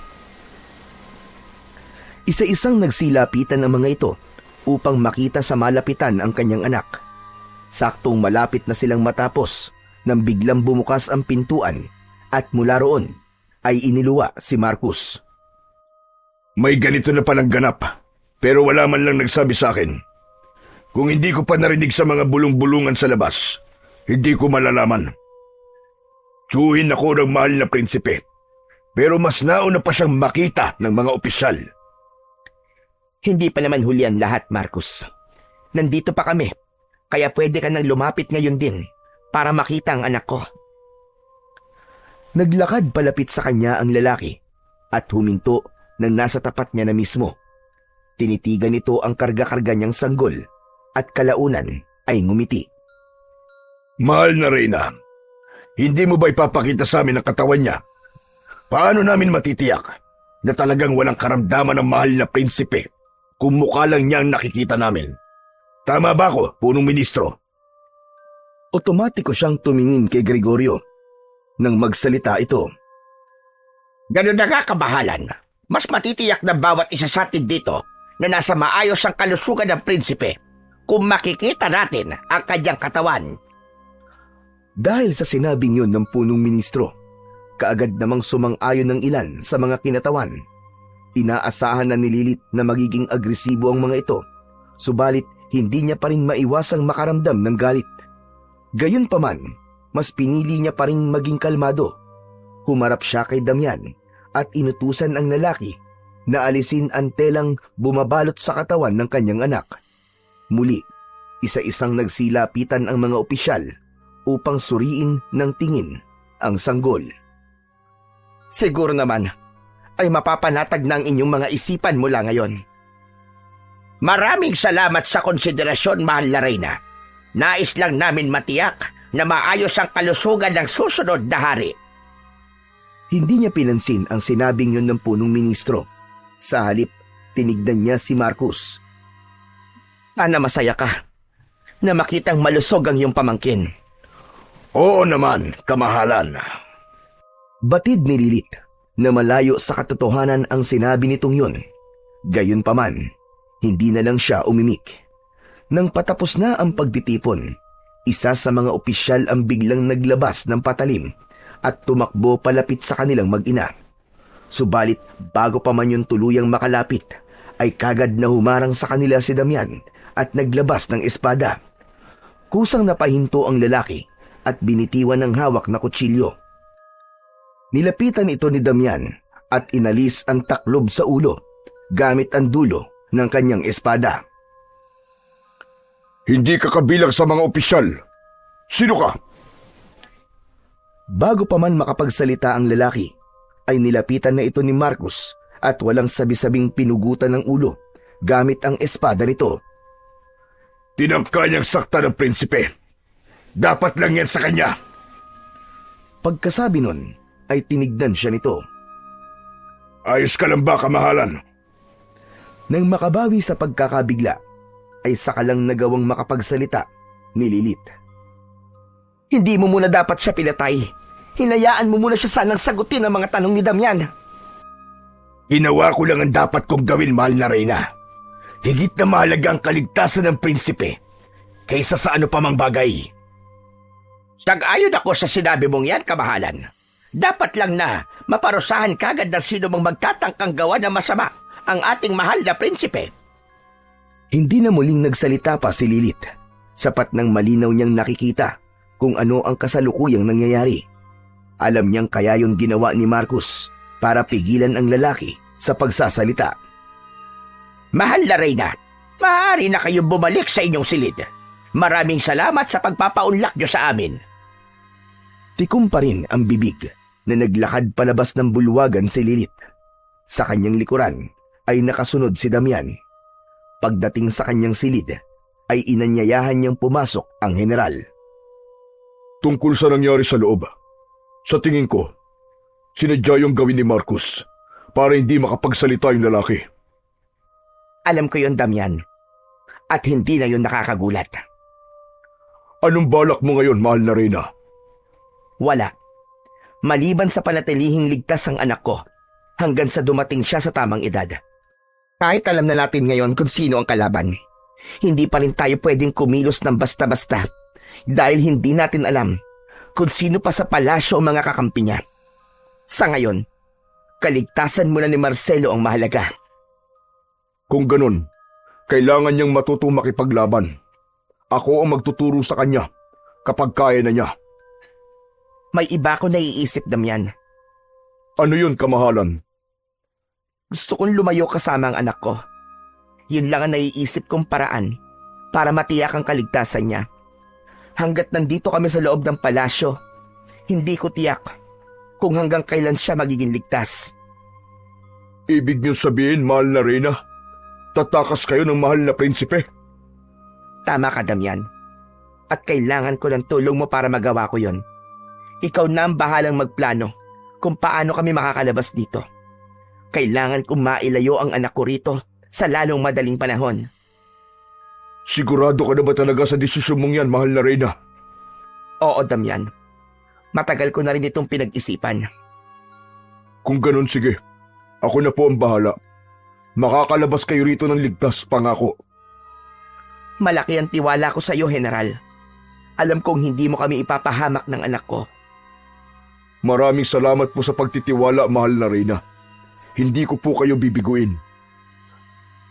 S3: Isa-isang nagsilapitan ang mga ito upang makita sa malapitan ang kanyang anak. Saktong malapit na silang matapos nang biglang bumukas ang pintuan at mula roon ay iniluwa si Marcus.
S2: May ganito na palang ganap, pero wala man lang nagsabi sa akin. Kung hindi ko pa narinig sa mga bulong-bulungan sa labas, hindi ko malalaman. Tiyuhin ako ng mahal na prinsipe, pero mas nauna pa siyang makita ng mga opisyal.
S1: Hindi pa naman huli ang lahat, Marcus. Nandito pa kami, kaya pwede ka nang lumapit ngayon din para makita ang anak ko.
S3: Naglakad palapit sa kanya ang lalaki at huminto nang nasa tapat niya na mismo. Tinitigan nito ang karga-karga niyang sanggol at kalaunan ay ngumiti.
S2: Mahal na Reyna, hindi mo ba ipapakita sa amin ang katawan niya? Paano namin matitiyak na talagang walang karamdaman ng mahal na prinsipe kung mukha lang niya ang nakikita namin? Tama ba ako, punong ministro?
S3: Otomatiko siyang tumingin kay Gregorio. Nang magsalita ito,
S4: Ganun na nga, kabahalan. Mas matitiyak na bawat isa sa atin dito na nasa maayos ang kalusugan ng prinsipe kung makikita natin ang kanyang katawan.
S3: dahil sa sinabing yun ng punong ministro, kaagad namang sumang-ayon ng ilan sa mga kinatawan. Inaasahan na ni Lilith na magiging agresibo ang mga ito, subalit hindi niya pa rin maiwasang makaramdam ng galit. Gayunpaman, mas pinili niya pa rin maging kalmado. Humarap siya kay Damian at inutusan ang lalaki na alisin ang telang bumabalot sa katawan ng kanyang anak. Muli, isa-isang nagsilapitan ang mga opisyal upang suriin ng tingin ang sanggol.
S1: Siguro naman ay mapapanatag na ang inyong mga isipan mula ngayon.
S4: Maraming salamat sa konsiderasyon, mahal na Reyna. Nais lang namin matiyak na maayos ang kalusugan ng susunod na hari.
S3: Hindi niya pinansin ang sinabing yun ng punong ministro. Sa halip, tinignan niya si Marcus.
S1: Sana masaya ka na makitang malusog ang iyong pamangkin.
S2: Oo naman, kamahalan.
S3: Batid ni Lilith na malayo sa katotohanan ang sinabi nitong yun. Gayunpaman, hindi na lang siya umimik. Nang patapos na ang pagtitipon, isa sa mga opisyal ang biglang naglabas ng patalim at tumakbo palapit sa kanilang mag-ina. Subalit bago pa man yung tuluyang makalapit, ay kagad na humarang sa kanila si Damian at naglabas ng espada. Kusang napahinto ang lalaki at binitiwan ng hawak na kutsilyo. Nilapitan ito ni Damian at inalis ang taklob sa ulo gamit ang dulo ng kanyang espada.
S2: Hindi ka kabilang sa mga opisyal. Sino ka?
S3: Bago pa man makapagsalita ang lalaki, ay nilapitan na ito ni Marcus at walang sabi-sabing pinugutan ng ulo gamit ang espada nito.
S2: Tinangka niyang sakta ng prinsipe. Dapat lang yan sa kanya.
S3: Pagkasabi nun, ay tinignan siya nito.
S2: Ayos ka lang ba, kamahalan?
S3: Nang makabawi sa pagkakabigla, ay saka lang nagawang makapagsalita ni Lilith.
S1: Hindi mo muna dapat siya pinatay. Hinayaan mo muna siya sanang sagutin ang mga tanong ni Damian.
S2: Ginawa ko lang ang dapat kong gawin, mahal na Reyna. Higit na mahalaga ang kaligtasan ng prinsipe kaysa sa ano pa mang bagay.
S4: Nag-ayon ako sa sinabi mong yan, kamahalan. Dapat lang na maparusahan kagad ng sino mang magtatangkang gawa ng masama ang ating mahal na prinsipe.
S3: Hindi na muling nagsalita pa si Lilith. Sapat ng malinaw niyang nakikita kung ano ang kasalukuyang nangyayari. Alam niyang kaya yun ginawa ni Marcus para pigilan ang lalaki sa pagsasalita.
S4: Mahal na Reyna, maaari na kayong bumalik sa inyong silid. Maraming salamat sa pagpapaunlak niyo sa amin.
S3: Tikom pa rin ang bibig na naglakad palabas ng bulwagan si Lilith. Sa kanyang likuran ay nakasunod si Damian. Pagdating sa kanyang silid, ay inanyayahan niyang pumasok ang general.
S2: Tungkol sa nangyari sa loob, sa tingin ko, sinadya yung gawin ni Marcus para hindi makapagsalita yung lalaki.
S1: Alam ko yon, Damian. At hindi na yon nakakagulat.
S2: Anong balak mo ngayon, mahal na Reyna?
S1: Wala. Maliban sa panatilihing ligtas ang anak ko hanggang sa dumating siya sa tamang edad. Kahit alam na natin ngayon kung sino ang kalaban, hindi pa rin tayo pwedeng kumilos ng basta-basta dahil hindi natin alam kung sino pa sa palasyo ang mga kakampi niya. Sa ngayon, kaligtasan muna ni Marcelo ang mahalaga.
S2: Kung ganun, kailangan niyang matutong makipaglaban. Ako ang magtuturo sa kanya kapag kaya na niya.
S1: May iba ko naiisip, Damian.
S2: Ano yun, kamahalan?
S1: Gusto kong lumayo kasama ang anak ko. Yun lang ang naiisip kong paraan para matiyak ang kaligtasan niya. Hanggat nandito kami sa loob ng palasyo, hindi ko tiyak kung hanggang kailan siya magiging ligtas.
S2: Ibig niyong sabihin, mahal na Reyna, tatakas kayo ng mahal na prinsipe?
S1: Tama ka, Damian. At kailangan ko ng tulong mo para magawa ko yon. Ikaw na ang bahalang magplano kung paano kami makakalabas dito. Kailangan kong mailayo ang anak ko rito sa lalong madaling panahon.
S2: Sigurado ka na ba talaga sa desisyon mong yan, mahal na Reyna?
S1: Oo, Damian. Matagal ko na rin itong pinag-isipan.
S2: Kung ganun, sige. Ako na po ang bahala. Makakalabas kayo rito ng ligtas, pangako.
S1: Malaki ang tiwala ko sa iyo, General. Alam kong hindi mo kami ipapahamak ng anak ko.
S2: Maraming salamat po sa pagtitiwala, mahal na Reyna. Hindi ko po kayo bibiguin.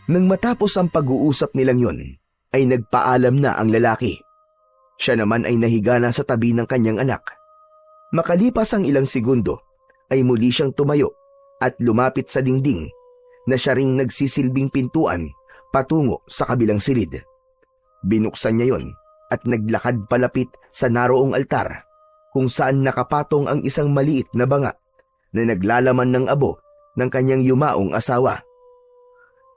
S3: Nang matapos ang pag-uusap nilang yun, ay nagpaalam na ang lalaki. Siya naman ay nahiga na sa tabi ng kanyang anak. Makalipas ang ilang segundo, ay muli siyang tumayo at lumapit sa dingding na siya ring nagsisilbing pintuan patungo sa kabilang silid. Binuksan niya yon at naglakad palapit sa naroong altar kung saan nakapatong ang isang maliit na banga na naglalaman ng abo ng kanyang yumaong asawa.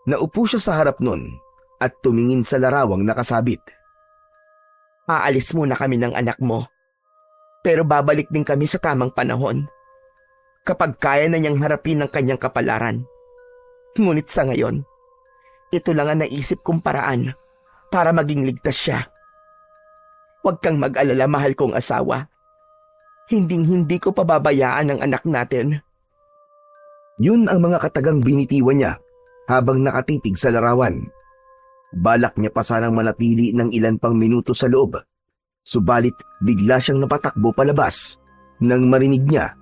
S3: Naupo siya sa harap nun at tumingin sa larawang nakasabit.
S1: Aalis muna kami ng anak mo, pero babalik din kami sa tamang panahon kapag kaya na niyang harapin ang kanyang kapalaran. Ngunit sa ngayon, ito lang ang naisip kong paraan para maging ligtas siya. Huwag kang mag-alala, mahal kong asawa. Hinding-hindi ko pababayaan ang anak natin.
S3: Yun ang mga katagang binitiwan niya habang nakatitig sa larawan. Balak niya pa sanang manatili ng ilan pang minuto sa loob. Subalit bigla siyang napatakbo palabas nang marinig niya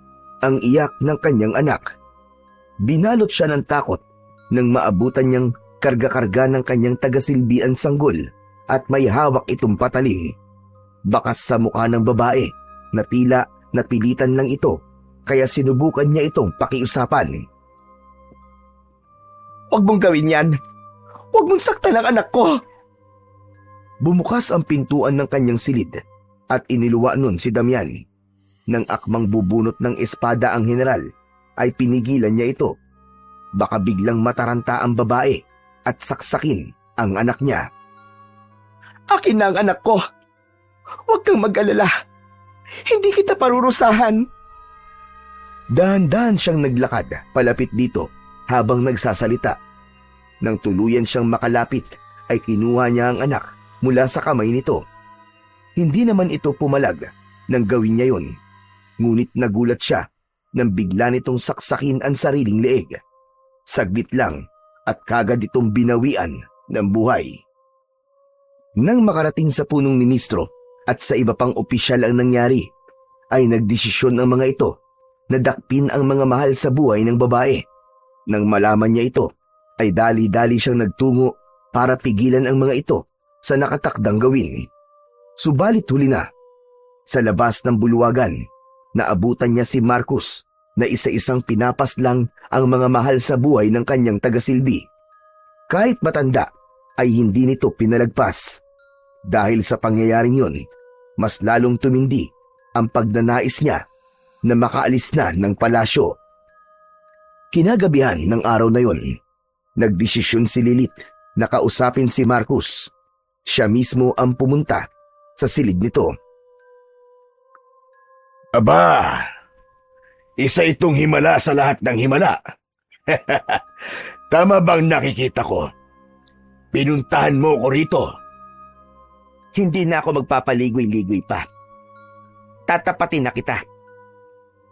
S3: ang iyak ng kanyang anak. Binalot siya ng takot nang maabutan niyang karga-karga ng kanyang tagasilbian sanggol at may hawak itong patalim. Bakas sa mukha ng babae na tila napilitan lang ito kaya sinubukan niya itong pakiusapan.
S1: Huwag mong gawin yan. Huwag mong saktan ang anak ko.
S3: Bumukas ang pintuan ng kanyang silid at iniluwa nun si Damian. Nang akmang bubunot ng espada ang general, ay pinigilan niya ito. Baka biglang mataranta ang babae at saksakin ang anak niya.
S1: Akin na ang anak ko. Huwag kang mag-alala. Hindi kita parurusahan.
S3: Dahan-dahan siyang naglakad palapit dito habang nagsasalita. Nang tuluyan siyang makalapit, ay kinuha niya ang anak mula sa kamay nito. Hindi naman ito pumalag nang gawin niya yon. Ngunit nagulat siya nang bigla nitong saksakin ang sariling leeg. Saglit lang at kagad itong binawian ng buhay. Nang makarating sa punong ministro at sa iba pang opisyal ang nangyari, ay nagdesisyon ang mga ito nadakpin ang mga mahal sa buhay ng babae. Nang malaman niya ito, ay dali-dali siyang nagtungo para pigilan ang mga ito sa nakatakdang gawin. Subalit huli na, sa labas ng bulwagan, naabutan niya si Marcus na isa-isang pinapaslang ang mga mahal sa buhay ng kanyang tagasilbi. Kahit matanda, ay hindi nito pinalagpas. Dahil sa pangyayaring yun, mas lalong tumindi ang pagnanais niya na makaalis na ng palasyo. Kinagabihan ng araw na yun, nagdesisyon si Lilith na kausapin si Marcus. Siya mismo ang pumunta sa silid nito.
S2: Aba, isa itong himala sa lahat ng himala. Tama bang nakikita ko? Pinuntahan mo ko rito.
S1: Hindi na ako magpapaligoy-ligoy pa. Tatapatin na kita.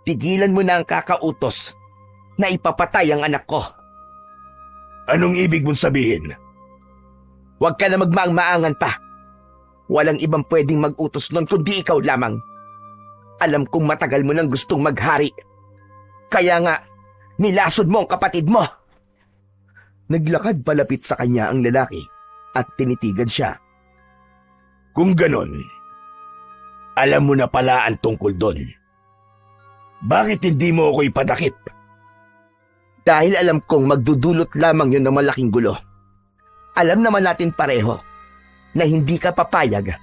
S1: Pigilan mo na ang kakautos na ipapatay ang anak ko.
S2: Anong ibig mong sabihin?
S1: Huwag ka na magmaang-maangan pa. Walang ibang pwedeng mag-utos nun kundi ikaw lamang. Alam kong matagal mo nang gustong maghari. Kaya nga, nilasod mo ang kapatid mo.
S3: Naglakad palapit sa kanya ang lalaki at tinitigan siya.
S2: Kung ganon, alam mo na pala ang tungkol doon. Bakit hindi mo ako ipadakip?
S1: Dahil alam kong magdudulot lamang yun ng malaking gulo. Alam naman natin pareho na hindi ka papayag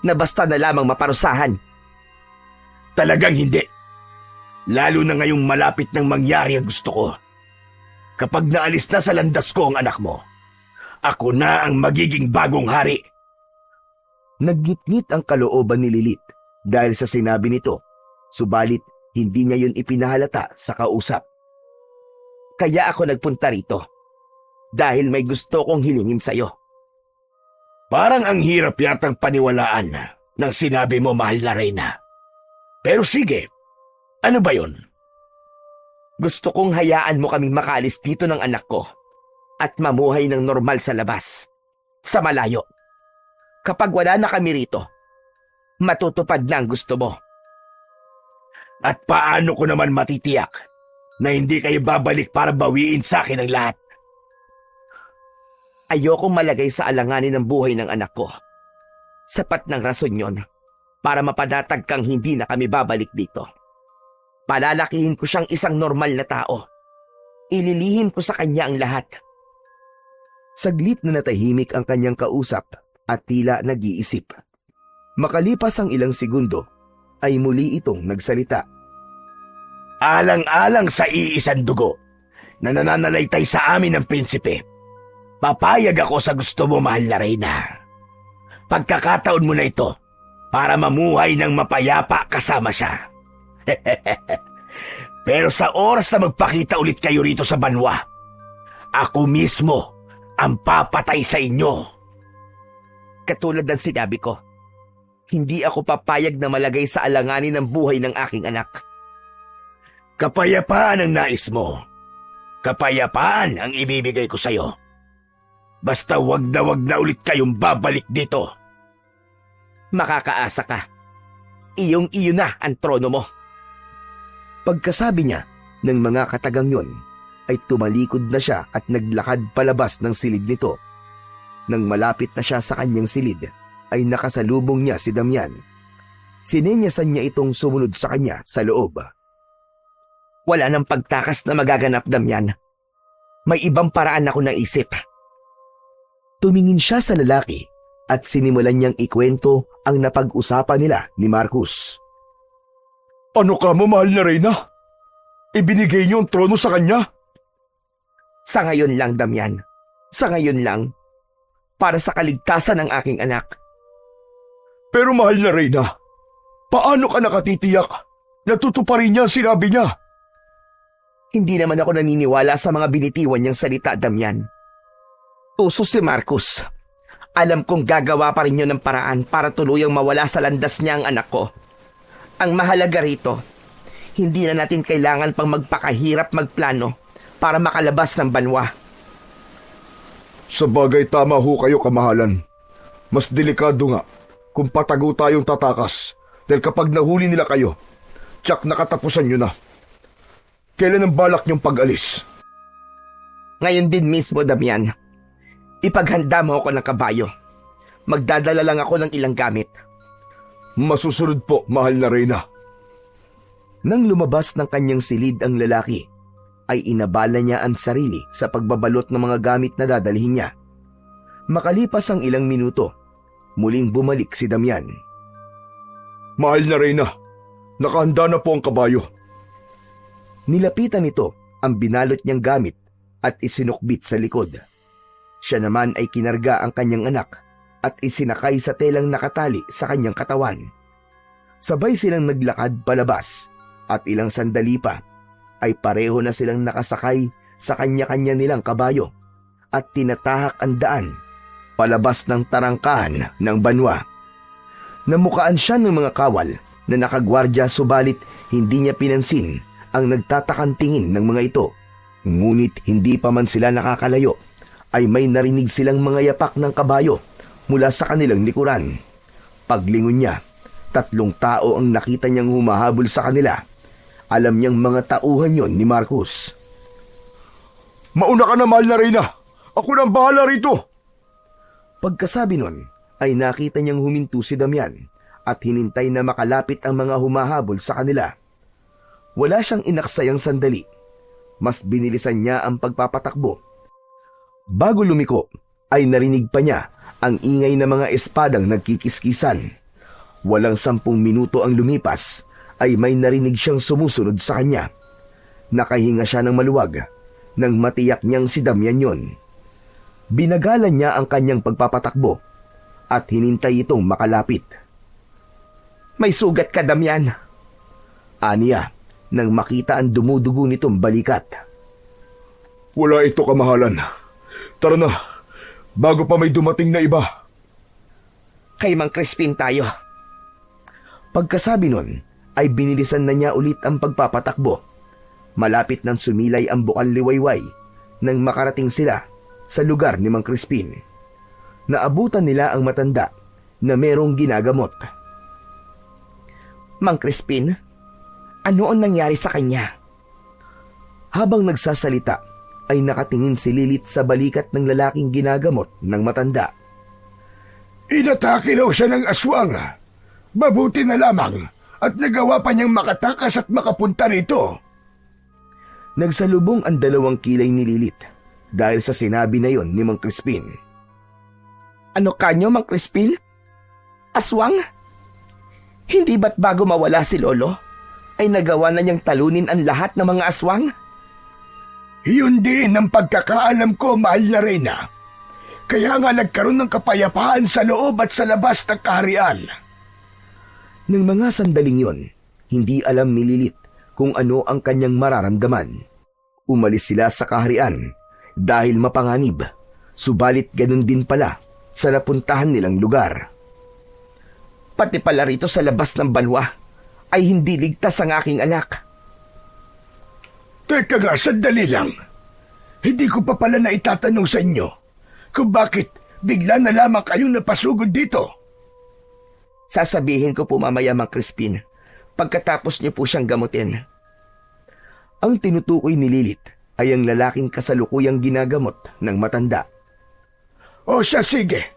S1: na basta na lamang maparusahan.
S2: Talagang hindi. Lalo na ngayong malapit nang mangyari ang gusto ko. Kapag naalis na sa landas ko ang anak mo, ako na ang magiging bagong hari.
S3: Naggitngit ang kalooban ni Lilith dahil sa sinabi nito, subalit hindi niya yun ipinahalata sa kausap.
S1: Kaya ako nagpunta rito dahil may gusto kong hilingin sa'yo.
S2: Parang ang hirap yatang paniwalaan ng sinabi mo, mahal na Reyna. Pero sige, ano ba yon?
S1: Gusto kong hayaan mo kaming makaalis dito ng anak ko at mamuhay ng normal sa labas, sa malayo. Kapag wala na kami rito, matutupad na ang gusto mo.
S2: At paano ko naman matitiyak na hindi kayo babalik para bawiin sa akin ang lahat?
S1: Ayokong malagay sa alanganin ng buhay ng anak ko. Sapat ng rason yon para mapadatag kang hindi na kami babalik dito. Palalakihin ko siyang isang normal na tao. Ililihim ko sa kanya ang lahat.
S3: Saglit na natahimik ang kanyang kausap at tila nag-iisip. Makalipas ang ilang segundo, ay muli itong nagsalita.
S2: Alang-alang sa iisang dugo na nananalaytay sa amin ng prinsipe, papayag ako sa gusto mo, mahal na Reyna. Pagkakataon mo na ito para mamuhay ng mapayapa kasama siya. Pero sa oras na magpakita ulit kayo rito sa banwa, ako mismo ang papatay sa inyo.
S1: Katulad ng sinabi ko, hindi ako papayag na malagay sa alanganin ng buhay ng aking anak.
S2: Kapayapaan ang nais mo. Kapayapaan ang ibibigay ko sa'yo. Basta wag na ulit kayong babalik dito.
S1: Makakaasa ka. Iyong-iyo na ang trono mo.
S3: Pagkasabi niya ng mga katagang yon, ay tumalikod na siya at naglakad palabas ng silid nito. Nang malapit na siya sa kanyang silid, ay nakasalubong niya si Damian. Sinenyasan niya itong sumunod sa kanya sa loob.
S1: Wala nang pagtakas na magaganap, Damian. May ibang paraan ako naisip.
S3: Tumingin siya sa lalaki at sinimulan niyang ikwento ang napag-usapan nila ni Marcus.
S2: Ano ka mo, mahal na Reyna? Ibinigay niyo ang trono sa kanya?
S1: Sa ngayon lang, Damian. Sa ngayon lang. Para sa kaligtasan ng aking anak.
S2: Pero mahal na Reyna, paano ka nakatitiyak? Natutuparin niya ang sinabi niya.
S1: Hindi naman ako naniniwala sa mga binitiwan niyang salita, Damian. Uso si Marcus. Alam kong gagawa pa rin yun ng paraan para tuluyang mawala sa landas niya ang anak ko. Ang mahalaga rito, hindi na natin kailangan pang magpakahirap magplano para makalabas ng banwa.
S2: Sa bagay, tama ho kayo, kamahalan. Mas delikado nga kung patago tayong tatakas dahil kapag nahuli nila kayo, tiyak nakatapusan nyo na. Kailan ang balak niyong pag-alis?
S1: Ngayon din mismo, Damian. Ipaghanda mo ako ng kabayo. Magdadala lang ako ng ilang gamit.
S2: Masusunod po, mahal na Reyna.
S3: Nang lumabas ng kanyang silid ang lalaki, ay inabala niya ang sarili sa pagbabalot ng mga gamit na dadalhin niya. Makalipas ang ilang minuto, muling bumalik si Damian.
S2: Mahal na Reyna, nakahanda na po ang kabayo.
S3: Nilapitan nito ang binalot niyang gamit at isinukbit sa likod. Siya naman ay kinarga ang kanyang anak at isinakay sa telang nakatali sa kanyang katawan. Sabay silang naglakad palabas at ilang sandali pa ay pareho na silang nakasakay sa kanya-kanya nilang kabayo at tinatahak ang daan palabas ng tarangkahan ng banwa. Namukaan siya ng mga kawal na nakagwardya subalit hindi niya pinansin ang nagtatakang tingin ng mga ito. Ngunit hindi pa man sila nakakalayo ay may narinig silang mga yapak ng kabayo mula sa kanilang likuran. Paglingon niya, 3 tao ang nakita niyang humahabol sa kanila. Alam niyang mga tauhan yon ni Marcus.
S2: Mauna ka na, mahal na Reyna. Ako nang bahala rito.
S3: Pagkasabi nun, ay nakita niyang huminto si Damian at hinintay na makalapit ang mga humahabol sa kanila. Wala siyang inaksayang sandali. Mas binilisan niya ang pagpapatakbo. Bago lumiko, ay narinig pa niya ang ingay ng mga espadang nagkikiskisan. Walang 10 minuto ang lumipas, ay may narinig siyang sumusunod sa kanya. Nakahinga siya ng maluwag nang matiyak niyang si Damian yon. Binagalan niya ang kanyang pagpapatakbo at hinintay itong makalapit.
S1: May sugat ka, Damian.
S3: Aniya nang makita ang dumudugo nitong balikat.
S2: Wala ito, kamahalan. Tara na, bago pa may dumating na iba.
S1: Kay Mang Crispin tayo.
S3: Pagkasabi nun, ay binilisan na niya ulit ang pagpapatakbo. Malapit nang sumilay ang bukal liwayway nang makarating sila sa lugar ni Mang Crispin. Naabutan nila ang matanda na merong ginagamot.
S1: Mang Crispin, ano ang nangyari sa kanya?
S3: Habang nagsasalita, ay nakatingin si Lilith sa balikat ng lalaking ginagamot ng matanda.
S2: Inatake raw siya ng aswang. Mabuti na lamang at nagawa pa niyang makatakas at makapunta rito.
S3: Nagsalubong ang 2 kilay ni Lilith dahil sa sinabi na yon ni Mang Crispin.
S1: Ano kanyo, Mang Crispin? Aswang? Hindi ba't bago mawala si Lolo, ay nagawa na niyang talunin ang lahat ng mga aswang?
S2: Yun din ang pagkakaalam ko, mahal na Reyna. Kaya nga nagkaroon ng kapayapaan sa loob at sa labas ng kaharian.
S3: Nang mga sandaling yon, hindi alam ni Lilith kung ano ang kanyang mararamdaman. Umalis sila sa kaharian dahil mapanganib, subalit ganun din pala sa napuntahan nilang lugar.
S1: Pati pala rito sa labas ng banwa ay hindi ligtas ang aking anak.
S2: Teka nga, sandali lang. Hindi ko pa pala na itatanong sa inyo kung bakit bigla na lamang kayong napasugod dito.
S1: Sasabihin ko po mamaya, Mang Crispin, pagkatapos niyo po siyang gamutin.
S3: Ang tinutukoy ni Lilith ay ang lalaking kasalukuyang ginagamot ng matanda.
S2: O siya, sige.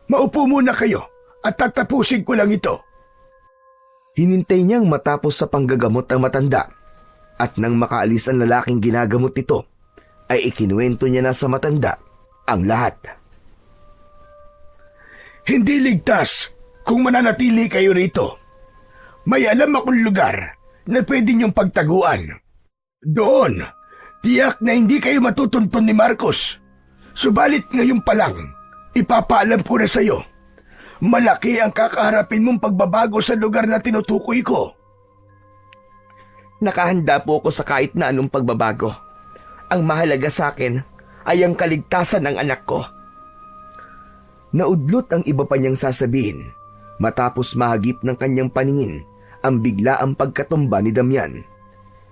S2: Maupo muna kayo at tatapusin ko lang ito.
S3: Hinintay niyang matapos sa panggagamot ang matanda at nang makaalis ang lalaking ginagamot nito, ay ikinuwento niya na sa matanda ang lahat.
S2: Hindi ligtas kung mananatili kayo rito. May alam akong lugar na pwede niyong pagtaguan. Doon, tiyak na hindi kayo matutuntun ni Marcos. Subalit ngayon pa lang, ipapaalam ko na sa'yo. Malaki ang kakaharapin mong pagbabago sa lugar na tinutukoy ko.
S1: Nakahanda po ako sa kahit na anong pagbabago. Ang mahalaga sa akin ay ang kaligtasan ng anak ko.
S3: Naudlot ang iba pa niyang sasabihin matapos mahagip ng kanyang paningin ang biglaang pagkatumba ni Damian.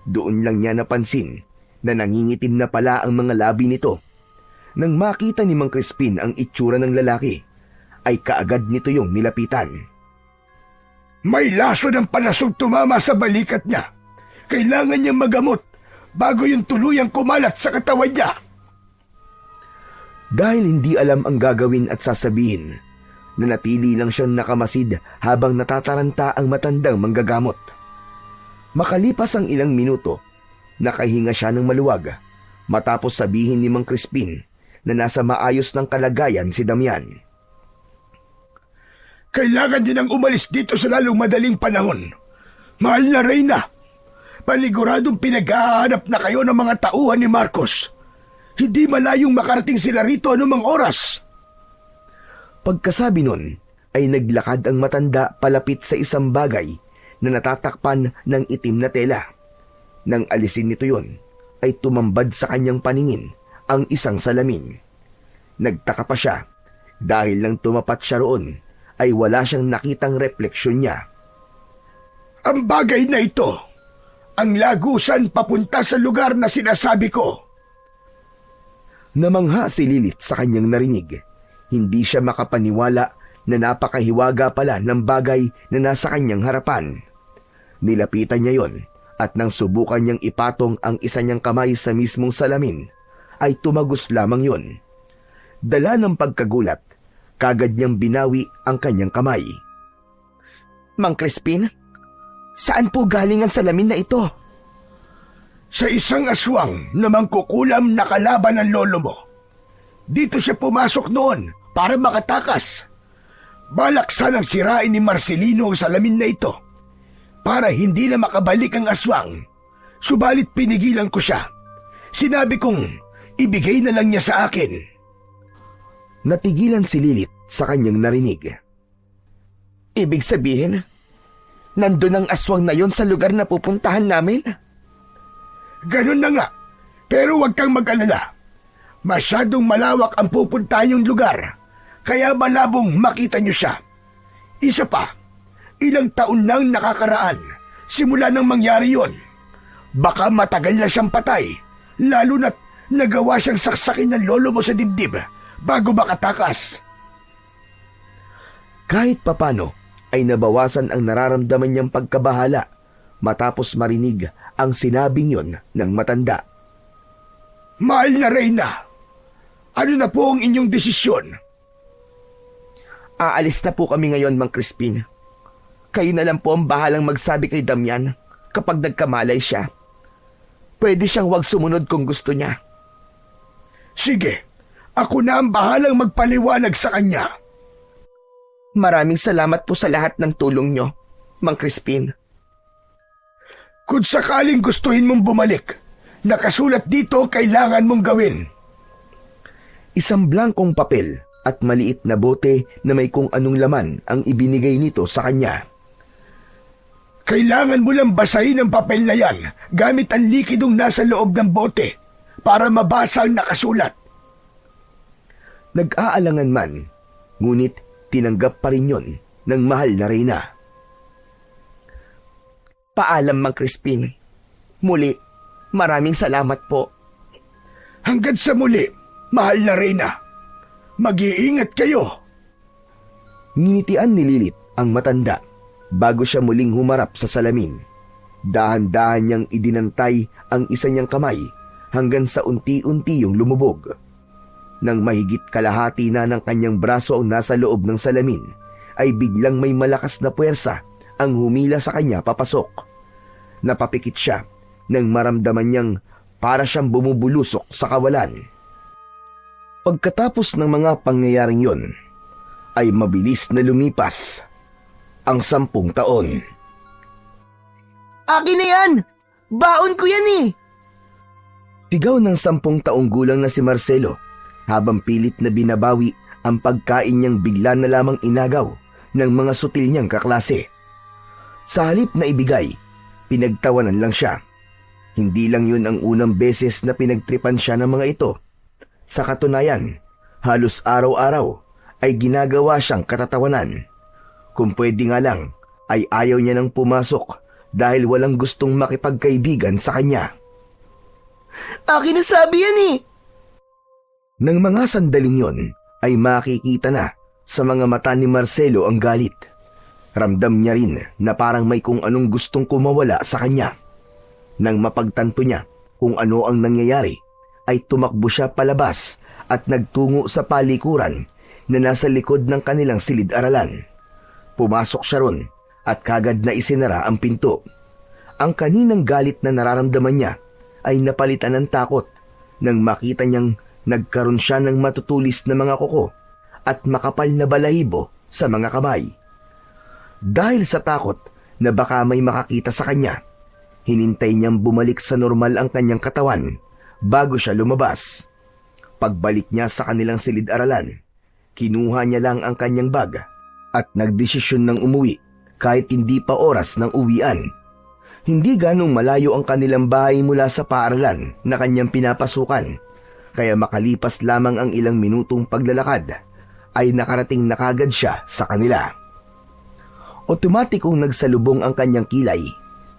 S3: Doon lang niya napansin na nangingitim na pala ang mga labi nito. Nang makita ni Mang Crispin ang itsura ng lalaki, ay kaagad nito yung nilapitan.
S2: May laso ng palasog tumama sa balikat niya. Kailangan niyang magamot. bago yung tuluyang kumalat sa katawan niya.
S3: Dahil hindi alam ang gagawin at sasabihin, nanatili lang siyang nakamasid habang natataranta ang matandang manggagamot. Makalipas ang ilang minuto, nakahinga siya ng maluwag matapos sabihin ni Mang Crispin na nasa maayos ng kalagayan si Damian.
S2: Kailangan din ang umalis dito sa lalong madaling panahon. Mahal na Reyna, paniguradong pinag-ahanap na kayo ng mga tauhan ni Marcos. Hindi malayong makarating sila rito anumang oras.
S3: Pagkasabi nun, ay naglakad ang matanda palapit sa isang bagay na natatakpan ng itim na tela. Nang alisin nito yon, ay tumambad sa kanyang paningin ang isang salamin. Nagtaka pa siya dahil nang tumapat siya roon ay wala siyang nakitang refleksyon niya.
S2: Ang bagay na ito, ang lagusan papunta sa lugar na sinasabi ko.
S3: Namangha si Lilith sa kanyang narinig. Hindi siya makapaniwala na napakahiwaga pala ng bagay na nasa kanyang harapan. Nilapitan niya yon at nang subukan niyang ipatong ang isa niyang kamay sa mismong salamin, ay tumagos lamang yon. Dala ng pagkagulat, kagad niyang binawi ang kanyang kamay.
S1: Mang Crispin, saan po galing ang salamin na ito?
S2: Sa isang aswang na mangkukulam na kalaban ng lolo mo. Dito siya pumasok noon para makatakas. Balak sanang sirain ni Marcelino ang salamin na ito para hindi na makabalik ang aswang. Subalit pinigilan ko siya. Sinabi kong ibigay na lang niya sa akin.
S3: Natigilan si Lilith sa kanyang narinig.
S1: Ibig sabihin, nandun ang aswang na yon sa lugar na pupuntahan namin?
S2: Ganun na nga, pero huwag kang mag-alala. Masyadong malawak ang pupuntahang lugar, kaya malabong makita niyo siya. Isa pa, ilang taon nang nakakaraan simula nang mangyari yon. Baka matagal na siyang patay, lalo na't nagawa siyang saksakin ng lolo mo sa dibdib bago makatakas.
S3: Kahit papano ay nabawasan ang nararamdaman niyang pagkabahala matapos marinig ang sinabing yon ng matanda.
S2: Mahal na Reyna, ano na po ang inyong desisyon?
S1: Aalis na po kami ngayon, Mang Crispin. Kayo na lang po ang bahalang magsabi kay Damian kapag nagkamalay siya. Pwede siyang wag sumunod kung gusto niya.
S2: Sige, ako na ang bahalang magpaliwanag sa kanya.
S1: Maraming salamat po sa lahat ng tulong niyo, Mang Crispin.
S2: Kung sakaling gustuhin mong bumalik, nakasulat dito kailangan mong gawin.
S3: Isang blankong papel at maliit na bote na may kung anong laman ang ibinigay nito sa kanya.
S2: Kailangan mo lang basahin ang papel na yan gamit ang likidong nasa loob ng bote para mabasa ang nakasulat.
S3: Nag-aalangan man, ngunit tinanggap pa rin yon ng mahal na Reyna.
S1: Paalam, Mang Crispin. Muli, maraming salamat po.
S2: Hanggang sa muli, mahal na Reyna. Mag-iingat kayo.
S3: Nginitian ni Lilith ang matanda bago siya muling humarap sa salamin. Dahan-dahan niyang idinantay ang isa niyang kamay hanggang sa unti-unti yung lumubog. Nang mahigit kalahati na ng kanyang braso ang nasa loob ng salamin, ay biglang may malakas na puwersa ang humila sa kanya papasok. Napapikit siya nang maramdaman niyang para siyang bumubulusok sa kawalan. Pagkatapos ng mga pangyayaring yon, ay mabilis na lumipas ang 10 taon.
S1: Akin na yan! Baon ko yan eh!
S3: Sigaw ng 10 taong gulang na si Marcelo habang pilit na binabawi ang pagkain niyang bigla na lamang inagaw ng mga sutil niyang kaklase. Sa halip na ibigay, pinagtawanan lang siya. Hindi lang yun ang unang beses na pinagtripan siya ng mga ito. Sa katunayan, halos araw-araw ay ginagawa siyang katatawanan. Kung pwede nga lang, ay ayaw niya nang pumasok dahil walang gustong makipagkaibigan sa kanya.
S1: Akin na sabi yan eh!
S3: Nang mga sandaling yon, ay makikita na sa mga mata ni Marcelo ang galit. Ramdam niya rin na parang may kung anong gustong kumawala sa kanya. Nang mapagtanto niya kung ano ang nangyayari, ay tumakbo siya palabas at nagtungo sa palikuran na nasa likod ng kanilang silid-aralan. Pumasok siya ron at kagad na isinara ang pinto. Ang kaninang galit na nararamdaman niya ay napalitan ng takot nang makita niyang nagkaroon siya ng matutulis na mga kuko at makapal na balahibo sa mga kamay. Dahil sa takot na baka may makakita sa kanya, hinintay niyang bumalik sa normal ang kanyang katawan bago siya lumabas. Pagbalik niya sa kanilang silid-aralan, kinuha niya lang ang kanyang bag at nagdesisyon ng umuwi kahit hindi pa oras ng uwian. Hindi ganong malayo ang kanilang bahay mula sa paaralan na kanyang pinapasukan, kaya makalipas lamang ang ilang minutong paglalakad ay nakarating na kagad siya sa kanila. Otomatikong nagsalubong ang kanyang kilay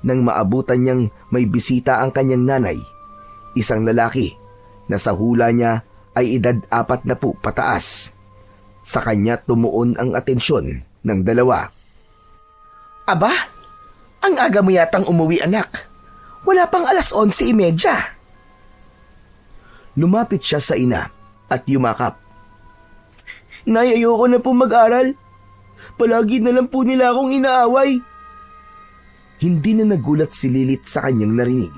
S3: nang maabutan niyang may bisita ang kanyang nanay, isang lalaki na sa hula niya ay edad 40 pataas. Sa kanya tumuon ang atensyon ng dalawa.
S1: Aba, ang aga mo yatang umuwi anak. Wala pang 11:30.
S3: Lumapit siya sa ina at yumakap.
S1: Nay, ayoko na po mag-aral. Palagi na lang po nila akong inaaway.
S3: Hindi na nagulat si Lilith sa kanyang narinig.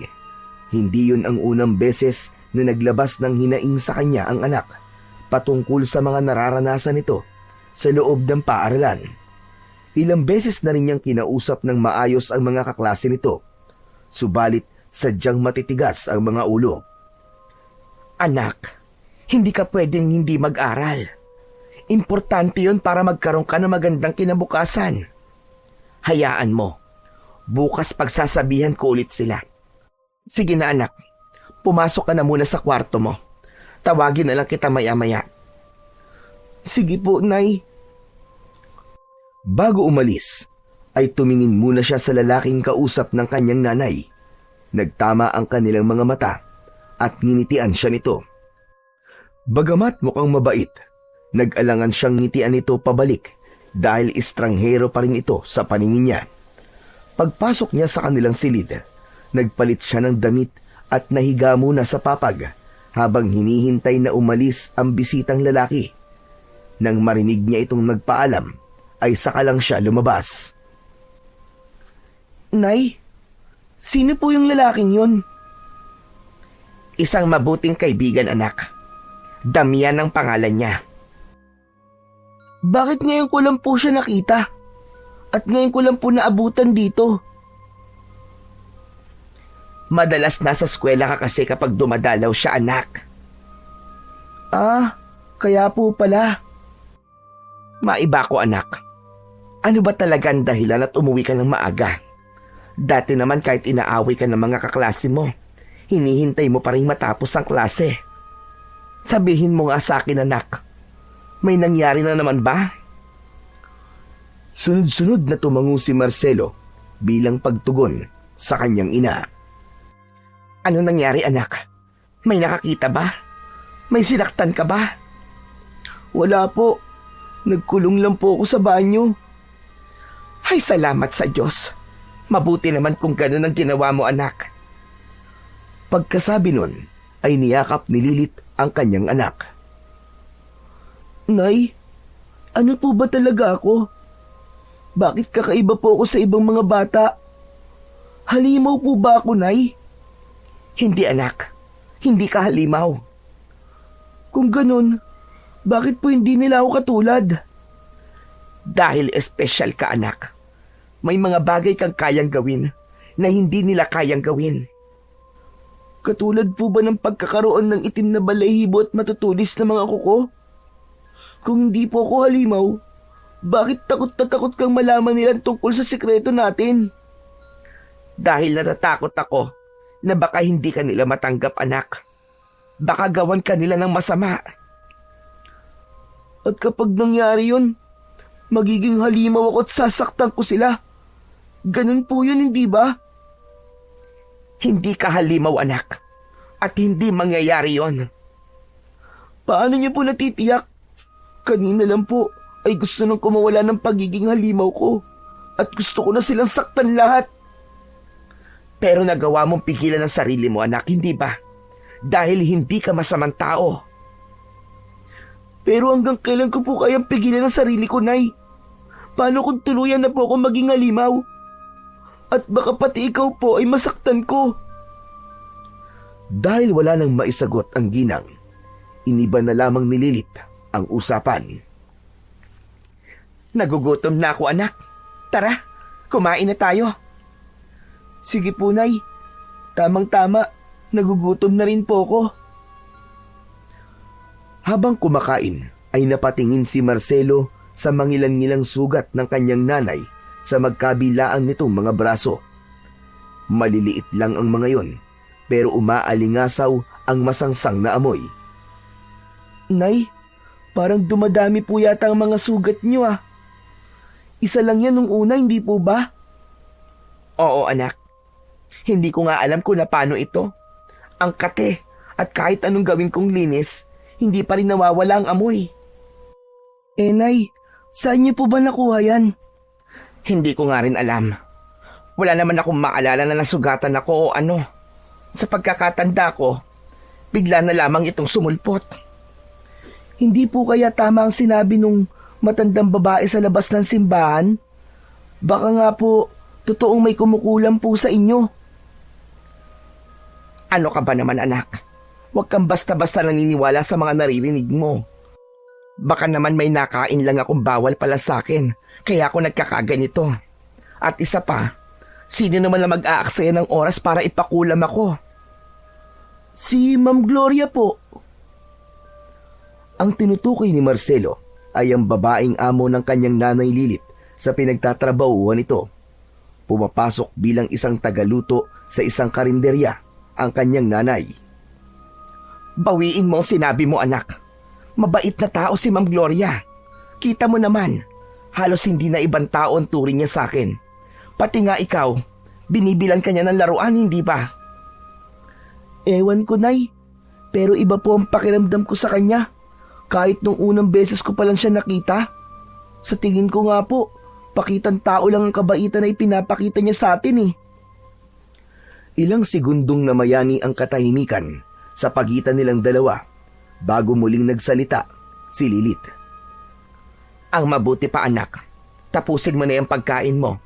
S3: Hindi yun ang unang beses na naglabas ng hinaing sa kanya ang anak patungkol sa mga nararanasan nito sa loob ng paaralan. Ilang beses na rin niyang kinausap ng maayos ang mga kaklase nito, subalit sadyang matitigas ang mga ulo.
S1: Anak, hindi ka pwedeng hindi mag-aral. Importante yun para magkaroon ka ng magandang kinabukasan. Hayaan mo. Bukas pagsasabihan ko ulit sila. Sige na anak, pumasok ka na muna sa kwarto mo. Tawagin na lang kita maya-maya. Sige po, Nay.
S3: Bago umalis, ay tumingin muna siya sa lalaking kausap ng kanyang nanay. Nagtama ang kanilang mga mata at nginitian siya nito. Bagamat mukhang mabait, nag-alangan siyang ngitian nito pabalik dahil estranghero pa rin ito sa paningin niya. Pagpasok niya sa kanilang silid, nagpalit siya ng damit at nahiga muna sa papag habang hinihintay na umalis ang bisitang lalaki. Nang marinig niya itong nagpaalam, ay saka lang siya lumabas.
S1: Nay, sino po yung lalaking yun? Isang mabuting kaibigan, anak. Damian ang pangalan niya. Bakit ngayon ko lang po siya nakita? At ngayon ko lang po naabutan dito? Madalas nasa eskwela ka kasi kapag dumadalaw siya, anak. Ah, kaya po pala. Maiba ko, anak. Ano ba talaga ang dahilan at umuwi ka ng maaga? Dati naman kahit inaaway ka ng mga kaklase mo, hinihintay mo pa rin matapos ang klase. Sabihin mo nga sa akin, anak. May nangyari na naman ba?
S3: Sunod-sunod na tumango si Marcelo bilang pagtugon sa kanyang ina.
S1: Ano nangyari, anak? May nakakita ba? May sinaktan ka ba? Wala po. Nagkulong lang po ako sa banyo. Ay, salamat sa Diyos. Mabuti naman kung ganun ang ginawa mo, anak.
S3: Pagkasabi nun, ay niyakap ni Lilith ang kanyang anak.
S1: Nay, ano po ba talaga ako? Bakit kakaiba po ako sa ibang mga bata? Halimaw po ba ako, Nay? Hindi, anak. Hindi ka halimaw. Kung ganun, bakit po hindi nila ako katulad? Dahil espesyal ka, anak. May mga bagay kang kayang gawin na hindi nila kayang gawin. Katulad po ba ng pagkakaroon ng itim na balahibo at matutulis na mga kuko? Kung hindi po ako halimaw, bakit takot na takot kang malaman nila tungkol sa sikreto natin? Dahil natatakot ako na baka hindi ka nila matanggap, anak. Baka gawan ka nila ng masama. At kapag nangyari yun, magiging halimaw ako at sasaktan ko sila. Ganun po yun, hindi ba? Hindi ka halimaw, anak. At hindi mangyayari yon. Paano niyo po natitiyak? Kanina lang po ay gusto nang kumawala ng pagiging halimaw ko. At gusto ko na silang saktan lahat. Pero nagawa mong pigilan ang sarili mo, anak, hindi ba? Dahil hindi ka masamang tao. Pero hanggang kailan ko po kayang pigilan ang sarili ko, Nay? Paano kung tuluyan na po ako maging halimaw? At baka pati ikaw po ay masaktan ko.
S3: Dahil wala nang maisagot ang ginang, iniba na lamang ni Lilith ang usapan.
S1: Nagugutom na ako, anak. Tara, kumain na tayo.
S3: Sige po, Nay. Tamang-tama, nagugutom na rin po ako. Habang kumakain, ay napatingin si Marcelo sa mangilan-ngilang sugat ng kanyang nanay sa magkabilaan nitong mga braso. Maliliit lang ang mga yon, pero umaalingasaw ang masangsang na amoy.
S1: Nay, parang dumadami po yata ang mga sugat niyo ah. Isa lang yan nung una, hindi po ba? Oo, anak. Hindi ko nga alam kung na paano ito. Ang kate at kahit anong gawin kong linis, hindi pa rin nawawala ang amoy.
S3: Nay, saan niyo po ba nakuha yan?
S1: Hindi ko nga rin alam. Wala naman akong maalala na nasugatan ako o ano. Sa pagkakatanda ko, bigla na lamang itong sumulpot.
S3: Hindi po kaya tama ang sinabi nung matandang babae sa labas ng simbahan? Baka nga po, totoong may kumukulam po sa inyo.
S1: Ano ka ba naman, anak? Huwag kang basta-basta naniniwala sa mga naririnig mo. Baka naman may nakain lang akong bawal pala sa akin, kaya ako nagkakaganito. At isa pa, sino naman na mag-aaksaya ng oras para ipakulam ako?
S3: Si Ma'am Gloria po. Ang tinutukoy ni Marcelo ay ang babaeng amo ng kanyang nanay Lilith sa pinagtatrabahuan nito. Pumapasok bilang isang tagaluto sa isang karinderya ang kanyang nanay.
S1: Bawiin mo ang sinabi mo, anak. Mabait na tao si Ma'am Gloria. Kita mo naman, halos hindi na ibang tao ang turing niya sa akin. Pati nga ikaw, binibilan ka niya ng laruan, hindi ba?
S3: Ewan ko, Nay. Pero iba po ang pakiramdam ko sa kanya. Kahit nung unang beses ko pa lang siya nakita. Sa tingin ko nga po, pakitang tao lang ang kabaitan na ipinapakita niya sa atin eh. Ilang segundong namayani ang katahimikan sa pagitan nilang dalawa bago muling nagsalita si Lilith.
S1: Ang mabuti pa, anak. Tapusin mo na yung pagkain mo.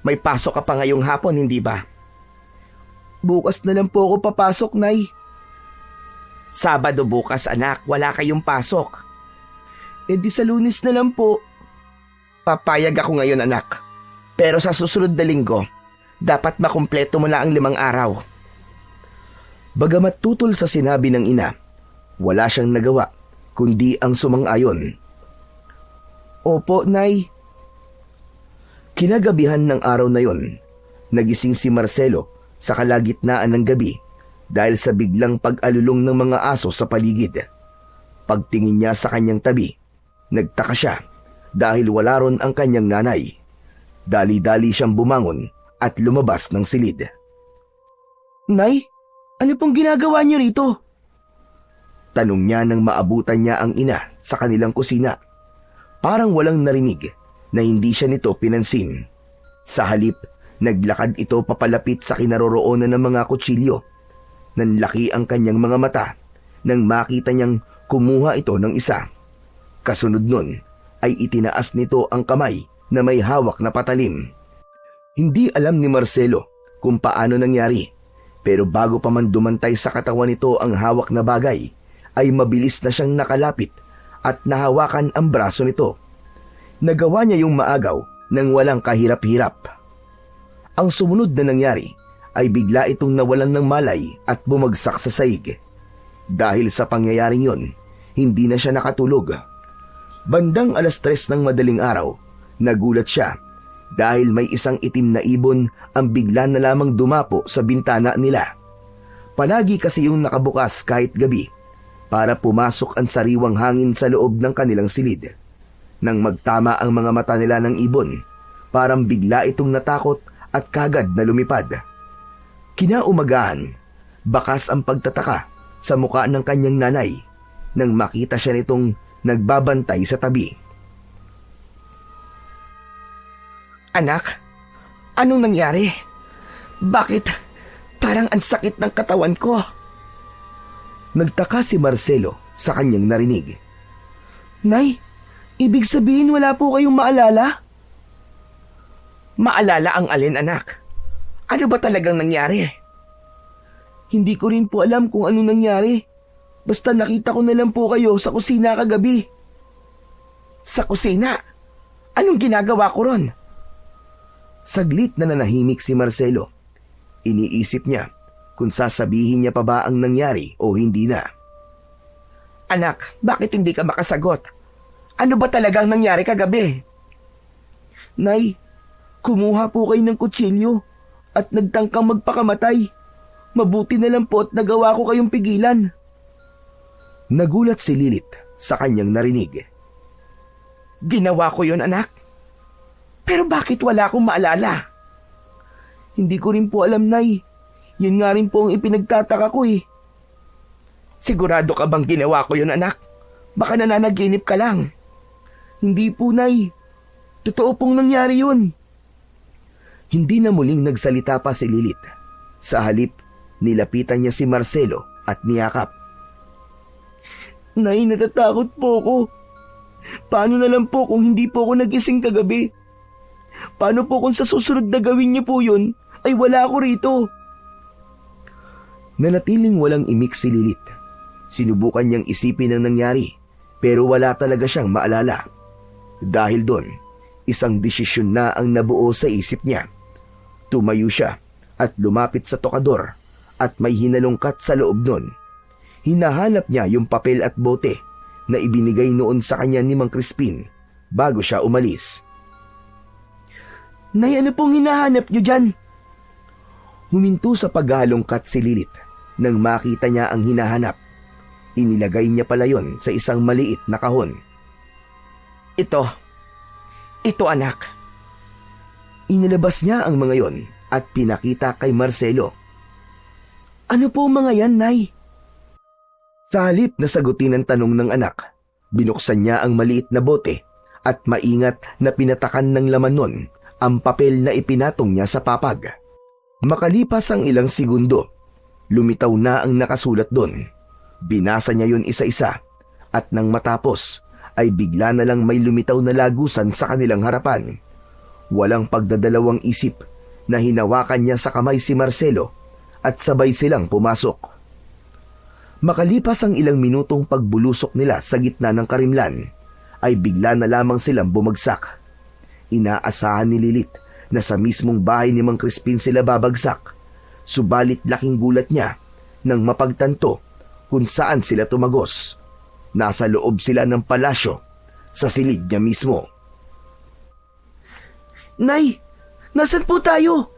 S1: May pasok ka pa ngayong hapon, hindi ba?
S3: Bukas na lang po ako papasok, Nay.
S1: Sabado bukas, anak. Wala kayong pasok.
S3: Di sa Lunes na lang po.
S1: Papayag ako ngayon, anak. Pero sa susunod na linggo, dapat makumpleto mo na ang 5 araw.
S3: Bagamat tutol sa sinabi ng ina, wala siyang nagawa kundi ang sumang-ayon.
S1: Opo, Nay.
S3: Kinagabihan ng araw na yon, nagising si Marcelo sa kalagitnaan ng gabi dahil sa biglang pag-alulong ng mga aso sa paligid. Pagtingin niya sa kanyang tabi, nagtaka siya dahil wala ron ang kanyang nanay. Dali-dali siyang bumangon at lumabas ng silid.
S1: Nay, ano pong ginagawa niyo rito?
S3: Tanong niya nang maabutan niya ang ina sa kanilang kusina. Parang walang narinig na hindi siya nito pinansin. Sa halip, naglakad ito papalapit sa kinaroroonan ng mga kutsilyo. Nanlaki ang kanyang mga mata nang makita niyang kumuha ito ng isa. Kasunod nun ay itinaas nito ang kamay na may hawak na patalim. Hindi alam ni Marcelo kung paano nangyari, pero bago pa man dumantay sa katawan nito ang hawak na bagay, ay mabilis na siyang nakalapit at nahawakan ang braso nito. Nagawa niya yung maagaw nang walang kahirap-hirap. Ang sumunod na nangyari ay bigla itong nawalan ng malay at bumagsak sa saig. Dahil sa pangyayaring yon, hindi na siya nakatulog. Bandang 3:00 ng madaling araw, nagulat siya dahil may isang itim na ibon ang bigla na lamang dumapo sa bintana nila. Palagi kasi yung nakabukas kahit gabi para pumasok ang sariwang hangin sa loob ng kanilang silid. Nang magtama ang mga mata nila ng ibon, parang bigla itong natakot at kagad na lumipad. Kinaumagahan, bakas ang pagtataka sa muka ng kanyang nanay nang makita siya nitong nagbabantay sa tabi.
S1: Anak, anong nangyari? Bakit Parang ang sakit ng katawan ko.
S3: Nagtaka si Marcelo sa kanyang narinig.
S1: Nay, ibig sabihin wala po kayong maalala? Maalala ang alin, anak? Ano ba talagang nangyari? Hindi ko rin po alam kung ano nangyari. Basta nakita ko na lang po kayo sa kusina kagabi. Sa kusina? Anong ginagawa ko ron?
S3: Saglit na nanahimik si Marcelo. Iniisip niya kung sasabihin niya pa ba ang nangyari o hindi na.
S1: Anak, bakit hindi ka makasagot? Ano ba talagang nangyari kagabi? Nay, kumuha po kayo ng kutsilyo at nagtangkang magpakamatay. Mabuti na lang po at nagawa ko kayong pigilan.
S3: Nagulat si Lilith sa kanyang narinig.
S1: Ginawa ko yon, anak. Pero bakit wala akong maalala? Hindi ko rin po alam, Nay. Yun nga rin po ang ipinagtataka ko eh. Sigurado ka bang ginawa ko yon, anak? Baka nananaginip ka lang. Hindi po, Nay. Totoo pong nangyari yun.
S3: Hindi na muling nagsalita pa si Lilith. Sa halip, nilapitan niya si Marcelo at niyakap.
S1: Nay, natatakot po ako. Paano na lang po kung hindi po ako nagising kagabi? Paano po kung sa susunod na gawin niyo po yun, ay wala ako rito?
S3: Nanatiling walang imik si Lilith. Sinubukan niyang isipin ang nangyari, pero wala talaga siyang maalala. Dahil doon, isang desisyon na ang nabuo sa isip niya. Tumayo siya at lumapit sa tokador at may hinalungkat sa loob nun. Hinahanap niya yung papel at bote na ibinigay noon sa kanya ni Mang Crispin bago siya umalis.
S1: Nay, ano pong hinahanap niyo dyan?
S3: Huminto sa paghalongkat si Lilith nang makita niya ang hinahanap. Inilagay niya pala yon sa isang maliit na kahon.
S1: Ito, anak.
S3: Inilabas niya ang mga yon at pinakita kay Marcelo.
S1: Ano po mga yan, Nay?
S3: Sa halip na sagutin ang tanong ng anak, binuksan niya ang maliit na bote at maingat na pinatakan ng laman nun ang papel na ipinatong niya sa papag. Makalipas ang ilang segundo, lumitaw na ang nakasulat doon. Binasa niya yun isa-isa at nang matapos ay bigla na lang may lumitaw na lagusan sa kanilang harapan. Walang pagdadalawang isip na hinawakan niya sa kamay si Marcelo at sabay silang pumasok. Makalipas ang ilang minutong pagbulusok nila sa gitna ng karimlan, ay bigla na lamang silang bumagsak. Inaasahan ni Lilith na sa mismong bahay ni Mang Crispin sila babagsak, subalit laking gulat niya nang mapagtanto kung saan sila tumagos. Nasa loob sila ng palasyo, sa silid niya mismo.
S1: Nay, nasan po tayo?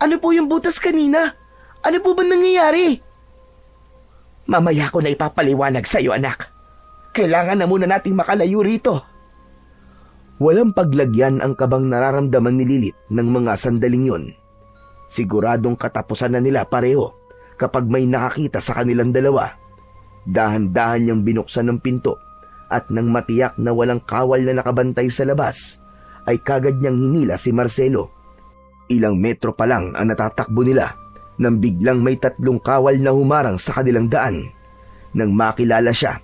S1: Ano po yung butas kanina? Ano po ba nangyayari? Mamaya ko na ipapaliwanag sa iyo, anak. Kailangan na muna nating makalayo rito.
S3: Walang paglagyan ang kabang nararamdaman ni Lilith ng mga sandaling yun. Siguradong katapusan na nila pareho kapag may nakakita sa kanilang dalawa. Dahan-dahan niyang binuksan ng pinto at nang matiyak na walang kawal na nakabantay sa labas, ay kagad niyang hinila si Marcelo. Ilang metro pa lang ang natatakbo nila nang biglang may 3 kawal na humarang sa kanilang daan. Nang makilala siya,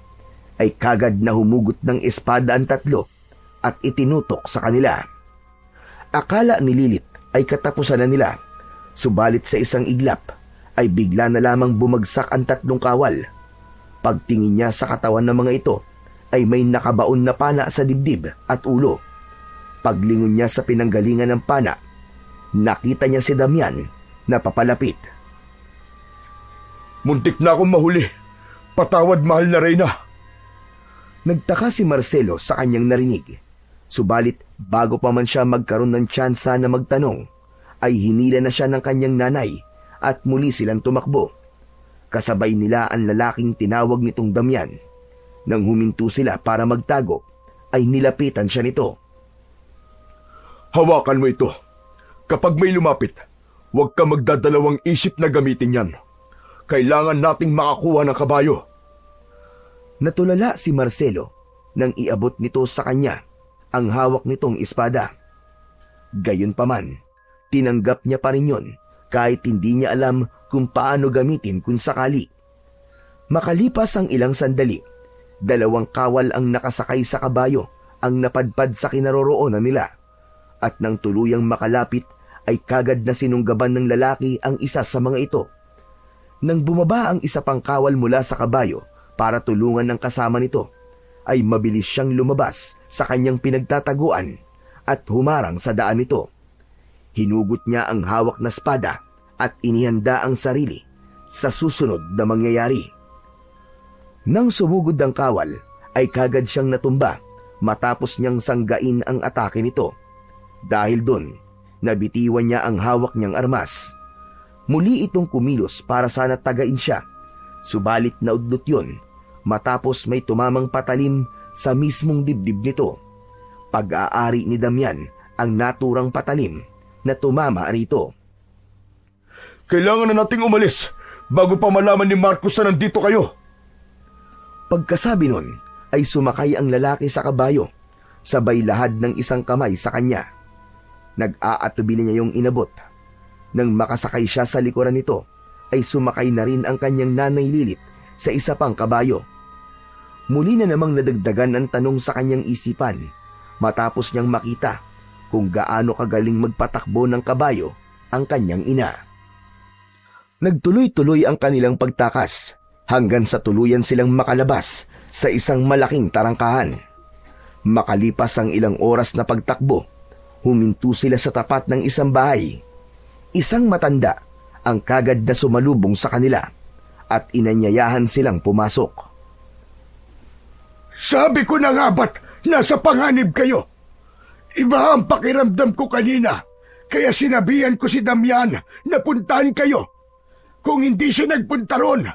S3: ay kagad na humugot ng espada ang 3 at itinutok sa kanila. Akala ni Lilith ay katapusan na nila, subalit sa isang iglap ay bigla na lamang bumagsak ang 3 kawal. Pagtingin niya sa katawan ng mga ito ay may nakabaon na pana sa dibdib at ulo. Paglingon niya sa pinanggalingan ng pana, nakita niya si Damian na papalapit.
S2: Muntik na akong mahuli. Patawad, mahal na Reyna.
S3: Nagtaka si Marcelo sa kanyang narinig. Subalit bago pa man siya magkaroon ng tsansa na magtanong, ay hinila na siya ng kanyang nanay at muli silang tumakbo. Kasabay nila ang lalaking tinawag nitong Damian. Nang huminto sila para magtago, ay nilapitan siya nito.
S2: Hawakan mo ito. Kapag may lumapit, huwag ka magdadalawang isip na gamitin yan. Kailangan nating makakuha ng kabayo.
S3: Natulala si Marcelo nang iabot nito sa kanya ang hawak nitong espada. Gayunpaman, tinanggap niya pa rin yun kahit hindi niya alam kung paano gamitin kung sakali. Makalipas ang ilang sandali, 2 kawal ang nakasakay sa kabayo ang napadpad sa kinaroroonan nila, at nang tuluyang makalapit ay kagad na sinunggaban ng lalaki ang isa sa mga ito. Nang bumaba ang isa pang kawal mula sa kabayo para tulungan ng kasama nito, ay mabilis siyang lumabas sa kanyang pinagtataguan at humarang sa daan nito. Hinugot niya ang hawak na espada at inihanda ang sarili sa susunod na mangyayari. Nang sumugod ang kawal, ay kagad siyang natumba matapos niyang sanggain ang atake nito. Dahil doon, nabitiwan niya ang hawak niyang armas. Muli itong kumilos para sana tagain siya, subalit naudlot yun matapos may tumamang patalim sa mismong dibdib nito. Pag-aari ni Damian ang naturang patalim na tumama rito.
S2: Kailangan na nating umalis bago pa malaman ni Marcos na nandito kayo.
S3: Pagkasabi nun, ay sumakay ang lalaki sa kabayo, sabay lahad ng isang kamay sa kanya. Nag-aatubili niya yung inabot. Nang makasakay siya sa likuran nito, ay sumakay na rin ang kanyang nanay Lilit sa isa pang kabayo. Muli na namang nadagdagan ang tanong sa kanyang isipan matapos niyang makita kung gaano kagaling magpatakbo ng kabayo ang kanyang ina. Nagtuloy-tuloy ang kanilang pagtakas hanggang sa tuluyan silang makalabas sa isang malaking tarangkahan. Makalipas ang ilang oras na pagtakbo, huminto sila sa tapat ng isang bahay. Isang matanda ang kagad na sumalubong sa kanila at inanyayahan silang pumasok.
S2: Sabi ko na nga ba't nasa panganib kayo? Iba ang pakiramdam ko kanina, kaya sinabihan ko si Damian na puntahan kayo. Kung hindi siya nagpunta ron,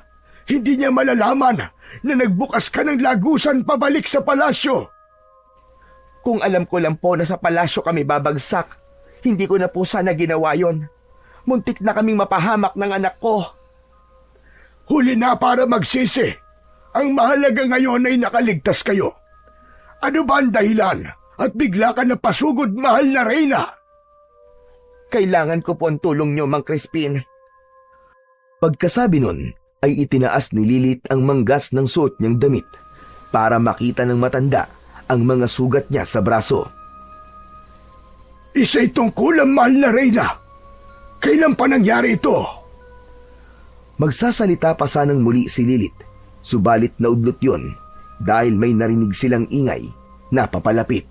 S2: hindi niya malalaman na nagbukas ka ng lagusan pabalik sa palasyo.
S1: Kung alam ko lang po na sa palasyo kami babagsak, hindi ko na po sana ginawa yon. Muntik na kaming mapahamak ng anak ko.
S2: Huli na para magsisi. Ang mahalaga ngayon ay nakaligtas kayo. Ano ba ang dahilan at bigla ka na pasugod, mahal na Reyna?
S1: Kailangan ko po ang tulong niyo, Mang Crispin.
S3: Pagkasabi nun, ay itinaas ni Lilit ang manggas ng suot niyang damit para makita ng matanda ang mga sugat niya sa braso.
S2: Isa itong kulang, mahal na Reyna. Kailan pa nangyari ito?
S3: Magsasalita pa sanang muli si Lilit, subalit naudlot yun dahil may narinig silang ingay na papalapit.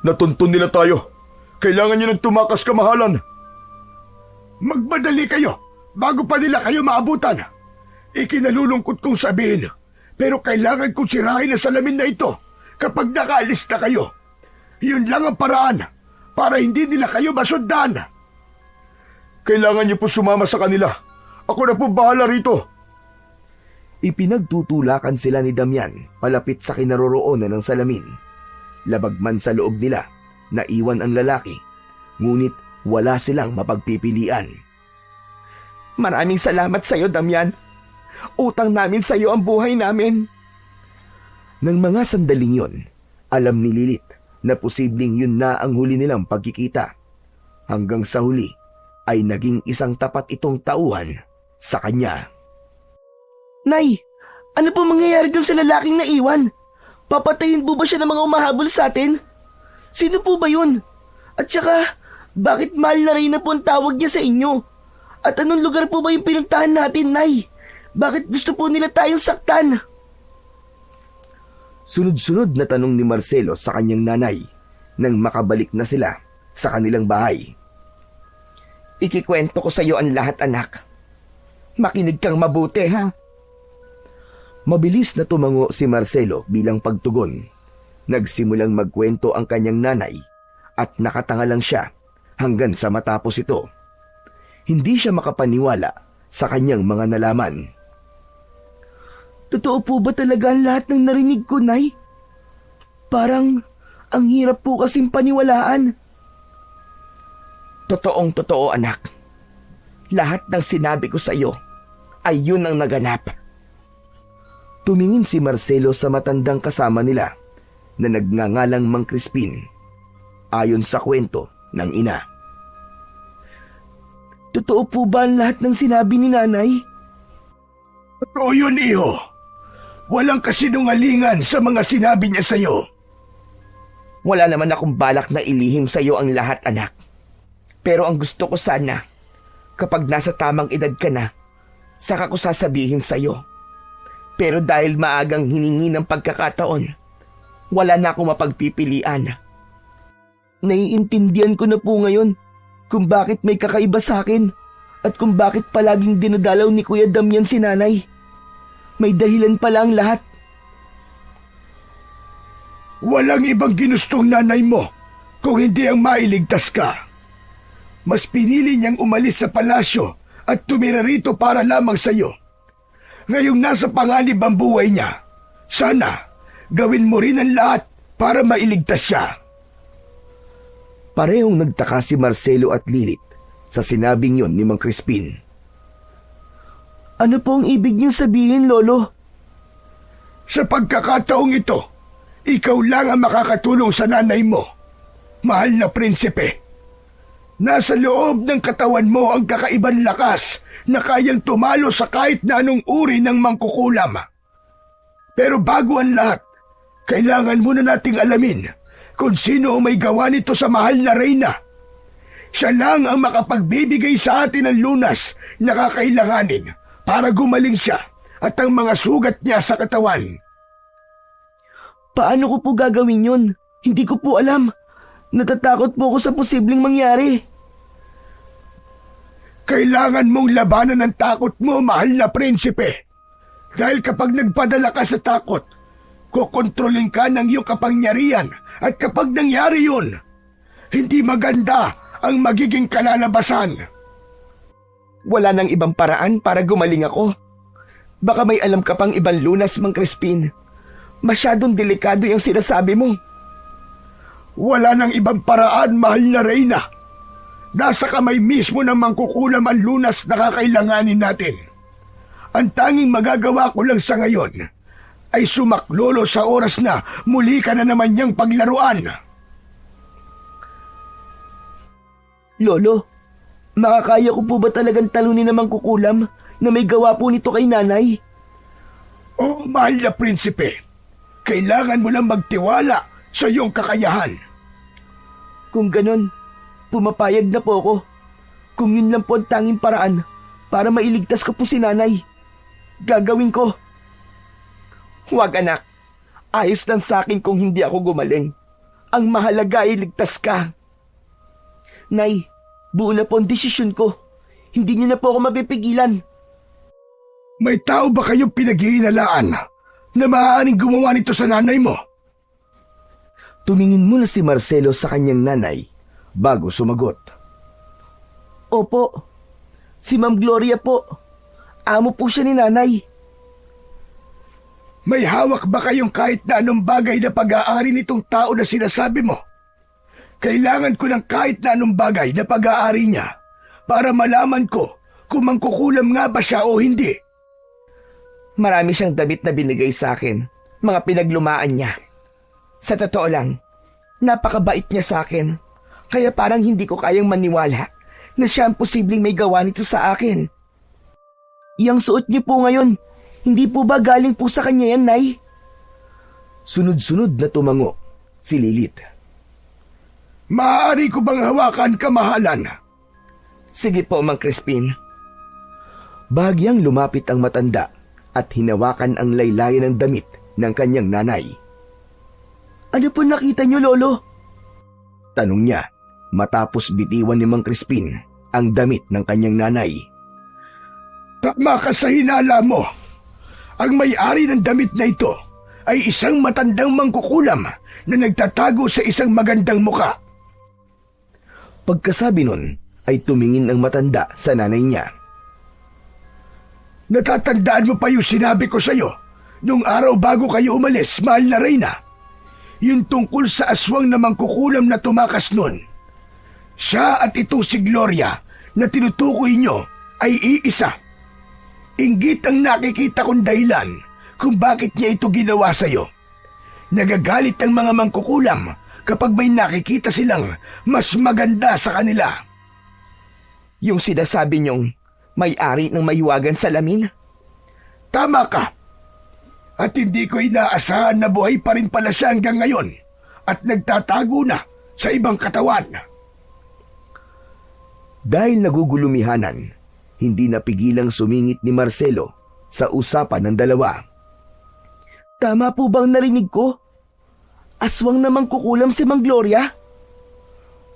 S2: Natuntun nila tayo. Kailangan niyo ng tumakas, kamahalan. Magmadali kayo bago pa nila kayo maabutan. Ikinalulungkot kong sabihin, pero kailangan kong sirahin ang salamin na ito kapag nakaalis na kayo. Yun lang ang paraan para hindi nila kayo masundan. Kailangan niyo po sumama sa kanila. Ako na po bahala rito.
S3: Ipinagtutulakan sila ni Damian palapit sa kinaroroonan ng salamin. Labag man sa loob nila, naiwan ang lalaki, ngunit wala silang mapagpipilian.
S1: Maraming salamat sa iyo, Damian. Utang namin sa iyo ang buhay namin.
S3: Nang mga sandaling yon, alam ni Lilit na posibleng yun na ang huli nilang pagkikita. Hanggang sa huli ay naging isang tapat itong tauhan sa kanya.
S1: Nay, ano po mangyayari dun sa lalaking naiwan? Papatayin po ba siya ng mga umahabol sa atin? Sino po ba yun? At saka, bakit mahal na Reyna po ang tawag niya sa inyo? At anong lugar po ba yung pinuntahan natin, Nay? Bakit gusto po nila tayong saktan?
S3: Sunod-sunod na tanong ni Marcelo sa kanyang nanay nang makabalik na sila sa kanilang bahay.
S1: Ikikwento ko sa iyo ang lahat, anak. Makinig kang mabuti, ha?
S3: Mabilis na tumango si Marcelo bilang pagtugon. Nagsimulang magkwento ang kanyang nanay at nakatanga lang siya hanggang sa matapos ito. Hindi siya makapaniwala sa kanyang mga nalaman.
S1: Totoo po ba talaga ang lahat ng narinig ko, Nay? Parang ang hirap po kasing paniwalaan. Totoong totoo, anak. Lahat ng sinabi ko sa iyo ay yun ang naganap.
S3: Tumingin si Marcelo sa matandang kasama nila na nagngangalang Mang Crispin, ayon sa kwento ng ina. Totoo po ba ang lahat ng sinabi ni nanay?
S2: Totoo yun, iho. Walang kasinungalingan sa mga sinabi niya sa'yo.
S1: Wala naman akong balak na ilihim sa iyo ang lahat, anak. Pero ang gusto ko sana, kapag nasa tamang edad ka na, saka ko sasabihin sa iyo. Pero dahil maagang hiningi ng pagkakataon, wala na akong mapagpipilian.
S3: Naiintindihan ko na po ngayon kung bakit may kakaiba sa akin at kung bakit palaging dinadalaw ni Kuya Damian si nanay. May dahilan pala ang lahat.
S2: Walang ibang ginustong nanay mo kung hindi ang mailigtas ka. Mas pinili niyang umalis sa palasyo at tumira rito para lamang sa iyo. Ngayong nasa panganib ang buhay niya, sana gawin mo rin ang lahat para mailigtas siya.
S3: Parehong nagtaka si Marcelo at Lilith sa sinabing yon ni Mang Crispin. Ano po ang ibig niyong sabihin, Lolo?
S2: Sa pagkakataong ito, ikaw lang ang makakatulong sa nanay mo, mahal na prinsipe. Nasa loob ng katawan mo ang kakaibang lakas na kayang tumalo sa kahit na anong uri ng mangkukulam. Pero bago ang lahat, kailangan muna nating alamin kung sino ang may gawa nito sa mahal na reyna. Siya lang ang makapagbibigay sa atin ng lunas na kakailanganin para gumaling siya at ang mga sugat niya sa katawan.
S3: Paano ko po gagawin yun? Hindi ko po alam. Natatakot po ako sa posibleng mangyari.
S2: Kailangan mong labanan ang takot mo, mahal na prinsipe. Dahil kapag nagpadala ka sa takot, kukontrolin ka ng iyong kapangyarihan at kapag nangyari yun, hindi maganda ang magiging kalalabasan.
S1: Wala nang ibang paraan para gumaling ako. Baka may alam ka pang ibang lunas, Mang Crispin. Masyadong delikado yung sinasabi mo.
S2: Wala nang ibang paraan, mahal na reyna. Nasa kamay mismo ng mangkukulam ang lunas na kakailanganin natin. Ang tanging magagawa ko lang sa ngayon ay sumaklolo sa oras na muli ka na naman niyang paglaruan.
S3: Lolo, makakaya ko po ba talagang talunin ng mangkukulam na may gawa po nito kay nanay?
S2: Oo, mahal na prinsipe. Kailangan mo lang magtiwala sa iyong kakayahan.
S3: Kung ganon, pumapayag na po ako. Kung yun lang po ang tanging paraan para mailigtas ko po si nanay, gagawin ko.
S1: Huwag, anak. Ayos lang sa akin kung hindi ako gumaling. Ang mahalaga ay ligtas ka.
S3: Nay, buo na po ang desisyon ko. Hindi niyo na po ako mapipigilan.
S2: May tao ba kayong pinag-iinalaan na maaaring gumawa nito sa nanay mo?
S3: Tumingin muna si Marcelo sa kanyang nanay bago sumagot. Opo, si Ma'am Gloria po. Amo po siya ni nanay.
S2: May hawak ba kayong kahit na anong bagay na pag-aari nitong tao na sinasabi mo? Kailangan ko ng kahit na anong bagay na pag-aari niya para malaman ko kung mangkukulam nga ba siya o hindi.
S1: Marami siyang damit na binigay sa akin, mga pinaglumaan niya. Sa totoo lang, napakabait niya sa akin, kaya parang hindi ko kayang maniwala na siya ang posibleng may gawa nito sa akin.
S3: Iyang suot niyo po ngayon, hindi po ba galing po sa kanya yan, Nay? Sunod-sunod na tumango si Lilith.
S2: Maaari ko bang hawakan, kamahalan?
S1: Sige po, Mang Crispin.
S3: Bahagyang lumapit ang matanda at hinawakan ang laylayan ng damit ng kanyang nanay. Ano po nakita niyo, Lolo? Tanong niya matapos bitiwan ni Mang Crispin ang damit ng kanyang nanay.
S2: Tama ka sa hinala mo. Ang may-ari ng damit na ito ay isang matandang mangkukulam na nagtatago sa isang magandang muka.
S3: Pagkasabi nun ay tumingin ang matanda sa nanay niya.
S2: Natatandaan mo pa yung sinabi ko sa iyo nung araw bago kayo umalis, mahal na reyna? Yung tungkol sa aswang na mangkukulam na tumakas nun. Siya at itong si Gloria na tinutukoy nyo ay iisa. Inggit ang nakikita kong dahilan kung bakit niya ito ginawa sa iyo. Nagagalit ang mga mangkukulam kapag may nakikita silang mas maganda sa kanila.
S1: Yung sinasabi niyong may-ari ng mahiwagang salamin?
S2: Tama ka. At hindi ko inaasahan na buhay pa rin pala siya hanggang ngayon at nagtatago na sa ibang katawan.
S3: Dahil nagugulumihanan, hindi napigilang sumingit ni Marcelo sa usapan ng dalawa.
S1: Tama po bang narinig ko? Aswang namang kukulam si Mang Gloria?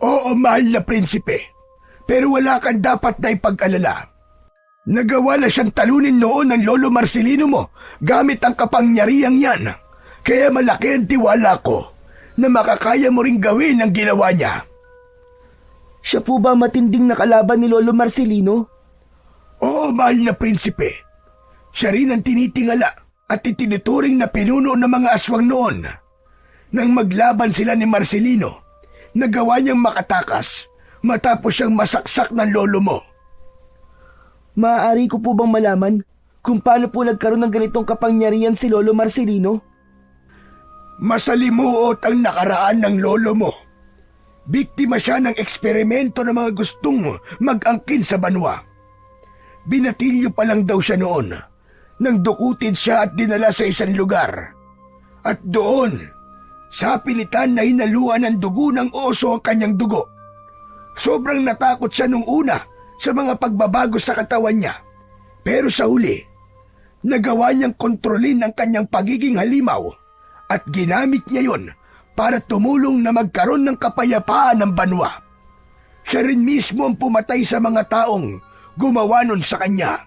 S2: Oo, mahal na prinsipe. Pero wala kang dapat na ipag-alala. Nagawa na siyang talunin noon ng Lolo Marcelino mo gamit ang kapangyarihang yan. Kaya malaki ang tiwala ko na makakaya mo ring gawin ang ginawa niya.
S1: Siya po ba matinding nakalaban ni Lolo Marcelino?
S2: Oo, mahal na prinsipe. Siya rin ang tinitingala at itinuturing na pinuno ng mga aswang noon. Nang maglaban sila ni Marcelino, nagawa niyang makatakas matapos siyang masaksak ng lolo mo.
S1: Maaari ko po bang malaman kung paano po nagkaroon ng ganitong kapangyarihan si Lolo Marcelino?
S2: Masalimuot ang nakaraan ng lolo mo. Biktima siya ng eksperimento ng mga gustong mag-angkin sa banwa. Binatilyo pa lang daw siya noon nang dukutin siya at dinala sa isang lugar. At doon, sa pilitan na hinaluan ng dugo ng oso ang kanyang dugo. Sobrang natakot siya nung una sa mga pagbabago sa katawan niya. Pero sa huli, nagawa niyang kontrolin ang kanyang pagiging halimaw at ginamit niya yon para tumulong na magkaroon ng kapayapaan ng banwa. Siya rin mismo ang pumatay sa mga taong gumawa nun sa kanya.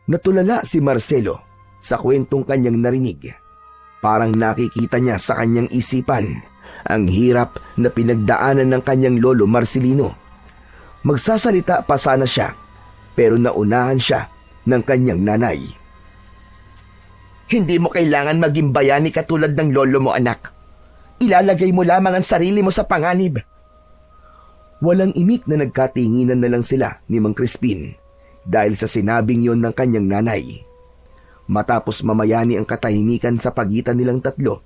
S3: Natulala si Marcelo sa kwentong kanyang narinig. Parang nakikita niya sa kanyang isipan ang hirap na pinagdaanan ng kanyang lolo Marcelino. Magsasalita pa sana siya, pero naunahan siya ng kanyang nanay.
S1: Hindi mo kailangan maging bayani katulad ng lolo mo, anak. Ilalagay mo lamang ang sarili mo sa panganib.
S3: Walang imik na nagkatinginan na lang sila ni Mang Crispin dahil sa sinabing yon ng kanyang nanay. Matapos mamayani ang katahimikan sa pagitan nilang tatlo,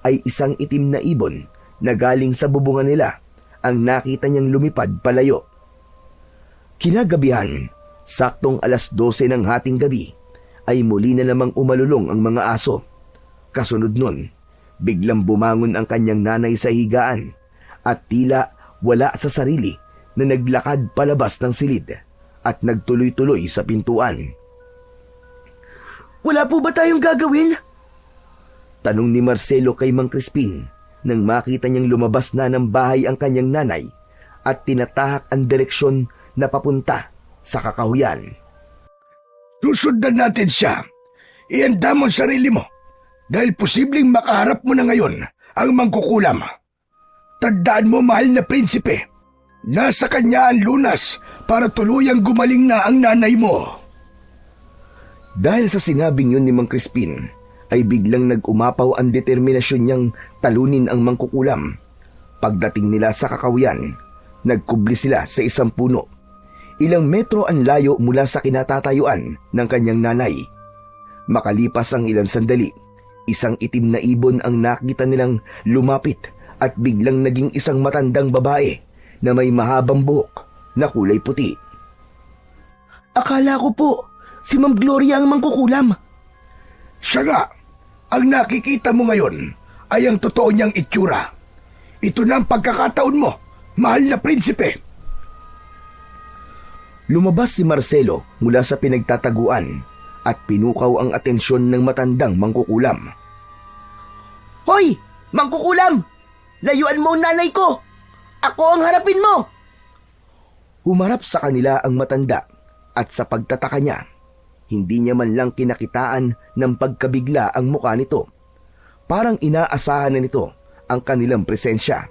S3: ay isang itim na ibon na galing sa bubungan nila ang nakita niyang lumipad palayo. Kinagabihan, saktong 12:00 ng hating gabi, ay muli na namang umalulong ang mga aso. Kasunod nun, biglang bumangon ang kanyang nanay sa higaan at tila wala sa sarili na naglakad palabas ng silid at nagtuloy-tuloy sa pintuan.
S1: Wala po ba tayong gagawin?
S3: Tanong ni Marcelo kay Mang Crispin nang makita niyang lumabas na ng bahay ang kanyang nanay at tinatahak ang direksyon na papunta sa kakahuyan.
S2: Susundan natin siya. Ihanda mo ang sarili mo dahil posibleng makaharap mo na ngayon ang mangkukulam. Tandaan mo, mahal na prinsipe, nasa kanya ang lunas para tuluyang gumaling na ang nanay mo.
S3: Dahil sa sinabing yun ni Mang Crispin, ay biglang nag-umapaw ang determinasyon niyang talunin ang mangkukulam. Pagdating nila sa kakahuyan, nagkubli sila sa isang puno. Ilang metro ang layo mula sa kinatatayuan ng kanyang nanay. Makalipas ang ilang sandali, isang itim na ibon ang nakita nilang lumapit at biglang naging isang matandang babae na may mahabang buhok na kulay puti.
S1: Akala ko po, si Ma'am Gloria ang mangkukulam.
S2: Siya nga, ang nakikita mo ngayon ay ang totoo niyang itsura. Ito na ang pagkakataon mo, mahal na prinsipe.
S3: Lumabas si Marcelo mula sa pinagtataguan at pinukaw ang atensyon ng matandang mangkukulam.
S1: Hoy! Mangkukulam! Layuan mo ang nanay ko! Ako ang harapin mo!
S3: Humarap sa kanila ang matanda at sa pagtataka niya, hindi niya man lang kinakitaan ng pagkabigla ang mukha nito. Parang inaasahan na nito ang kanilang presensya.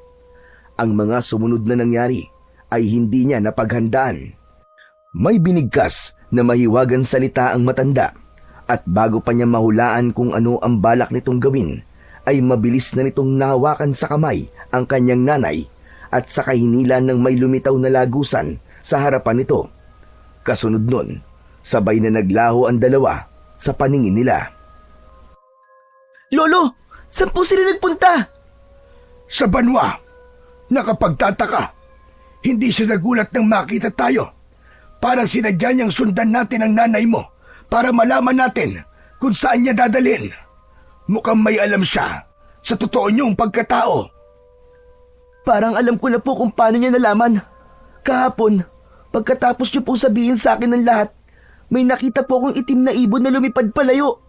S3: Ang mga sumunod na nangyari ay hindi niya napaghandaan. May binigkas na mahiwagang salita ang matanda at bago pa niya mahulaan kung ano ang balak nitong gawin, ay mabilis na nitong nahawakan sa kamay ang kanyang nanay at sa kahinilan ng may lumitaw na lagusan sa harapan nito. Kasunod nun, sabay na naglaho ang dalawa sa paningin nila.
S1: Lolo, saan po sila nagpunta?
S2: Sa banwa, nakapagtataka. Hindi siya nagulat nang makita tayo. Parang sinadya niyang sundan natin ang nanay mo para malaman natin kung saan niya dadalhin. Mukhang may alam siya sa totoo niyong pagkatao.
S1: Parang alam ko na po kung paano niya nalaman. Kahapon, pagkatapos niyo pong sabihin sa akin ng lahat, may nakita po akong itim na ibon na lumipad palayo.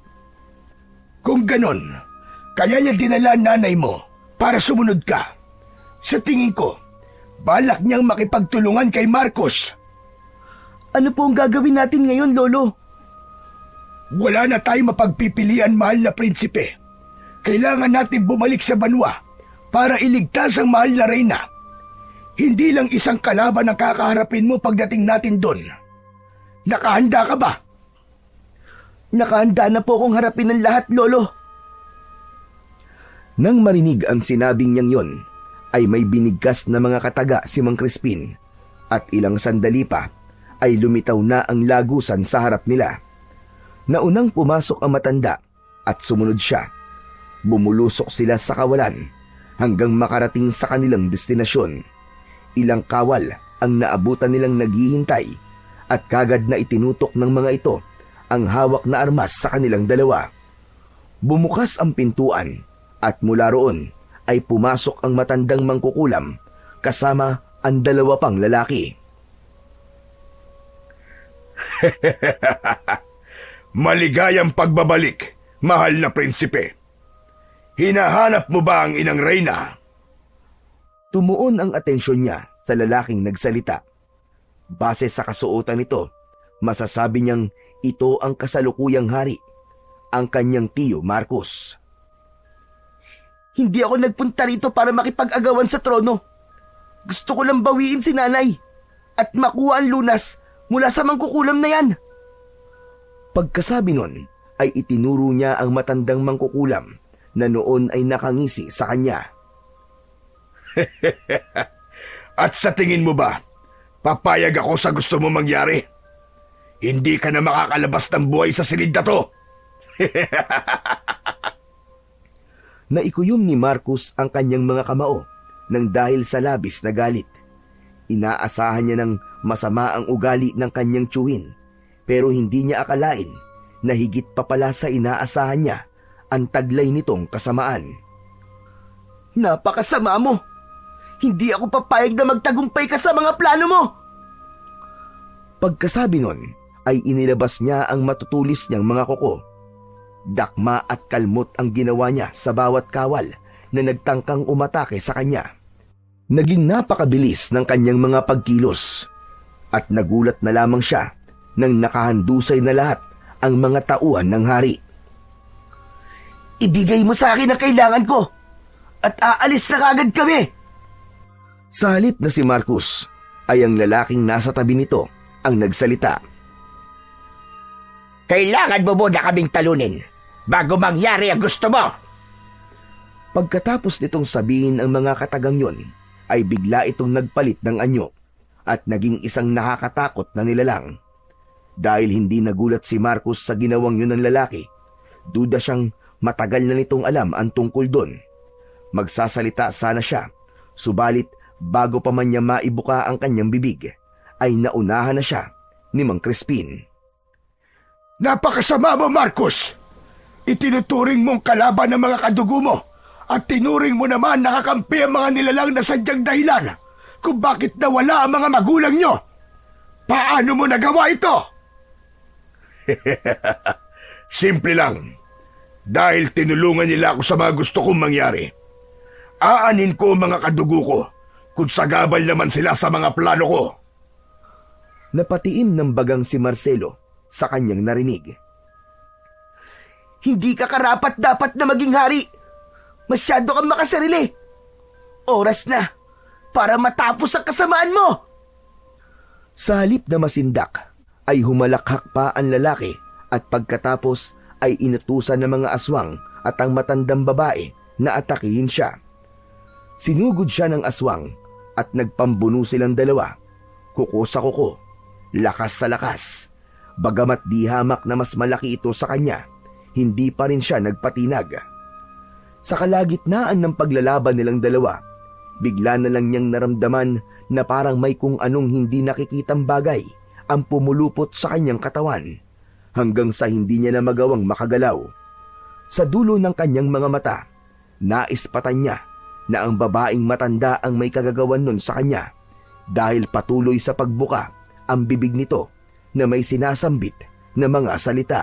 S2: Kung ganon, kaya niya dinala ang nanay mo para sumunod ka. Sa tingin ko, balak niyang makipagtulungan kay Marcos.
S1: Ano po ang gagawin natin ngayon, Lolo?
S2: Wala na tayong mapagpipilian, mahal na prinsipe. Kailangan natin bumalik sa banwa para iligtas ang mahal na reyna. Hindi lang isang kalaban ang kakaharapin mo pagdating natin doon. Nakahanda ka ba?
S1: Nakahanda na po akong harapin ng lahat, Lolo.
S3: Nang marinig ang sinabing niyang yon, ay may binigkas na mga kataga si Mang Crispin at ilang sandali pa ay lumitaw na ang lagusan sa harap nila. Naunang pumasok ang matanda at sumunod siya. Bumulusok sila sa kawalan hanggang makarating sa kanilang destinasyon. Ilang kawal ang naabutan nilang naghihintay at kagad na itinutok ng mga ito ang hawak na armas sa kanilang dalawa. Bumukas ang pintuan at mula roon ay pumasok ang matandang mangkukulam kasama ang dalawa pang lalaki.
S2: Maligayang pagbabalik, mahal na prinsipe. Hinahanap mo ba ang inang reyna?
S3: Tumuon ang atensyon niya sa lalaking nagsalita. Base sa kasuotan nito, masasabi niyang ito ang kasalukuyang hari, ang kanyang tiyo Marcos.
S1: Hindi ako nagpunta rito para makipag-agawan sa trono. Gusto ko lang bawiin si nanay at makuha ang lunas mula sa mangkukulam na yan.
S3: Pagkasabi nun, ay itinuro niya ang matandang mangkukulam na noon ay nakangisi sa kanya.
S2: At sa tingin mo ba, papayag ako sa gusto mo mangyari? Hindi ka na makakalabas ng buhay sa silid na to.
S3: Naikuyom ni Marcos ang kanyang mga kamao nang dahil sa labis na galit. Inaasahan niya ng masama ang ugali ng kanyang tiyuhin, pero hindi niya akalain na higit pa pala sa inaasahan niya ang taglay nitong kasamaan.
S1: Napakasama mo! Hindi ako papayag na magtagumpay ka sa mga plano mo!
S3: Pagkasabi nun, ay inilabas niya ang matutulis niyang mga kuko. Dakma at kalmot ang ginawa niya sa bawat kawal na nagtangkang umatake sa kanya. Naging napakabilis ng kanyang mga pagkilos at nagulat na lamang siya nang nakahandusay na lahat ang mga tauhan ng hari.
S1: Ibigay mo sa akin ang kailangan ko at aalis na kagad kami!
S3: Sa halip na si Marcos, ay ang lalaking nasa tabi nito ang nagsalita.
S4: Kailangan mo muna kaming talunin bago mangyari ang gusto mo.
S3: Pagkatapos nitong sabihin ang mga katagang yon, ay bigla itong nagpalit ng anyo at naging isang nakakatakot na nilalang. Dahil hindi nagulat si Marcos sa ginawang yun ng lalaki, duda siyang matagal na nitong alam ang tungkol doon. Magsasalita sana siya, subalit bago pa man niya maibuka ang kanyang bibig, ay naunahan na siya ni Mang Crispin.
S2: Napakasama mo, Marcos! Itinuturing mong kalaban ng mga kadugo mo at tinuring mo naman nakakampi ang mga nilalang na sadyang dahilan kung bakit nawala ang mga magulang nyo. Paano mo nagawa ito? Simple lang. Dahil tinulungan nila ako sa mga gusto kong mangyari. Aanin ko ang mga kadugo ko kung sagabal naman sila sa mga plano ko.
S3: Napatiim ng bagang si Marcelo sa kanyang narinig.
S1: Hindi ka karapat dapat na maging hari. Masyado kang makasarili. Oras na para matapos ang kasamaan mo.
S3: Sa halip na masindak, ay humalakhak pa ang lalaki at pagkatapos ay inutusan ng mga aswang at ang matandang babae na atakihin siya. Sinugod siya ng aswang at nagpambuno silang dalawa, kuko sa kuko, lakas sa lakas. Bagamat di hamak na mas malaki ito sa kanya, hindi pa rin siya nagpatinag. Sa kalagitnaan ng paglalaban nilang dalawa, Bigla na lang niyang naramdaman na parang may kung anong hindi nakikitang bagay ang pumulupot sa kanyang katawan hanggang sa hindi niya na magawang makagalaw. Sa dulo ng kanyang mga mata, naispatan niya na ang babaeng matanda ang may kagagawan nun sa kanya dahil patuloy sa pagbuka ang bibig nito na may sinasambit na mga salita.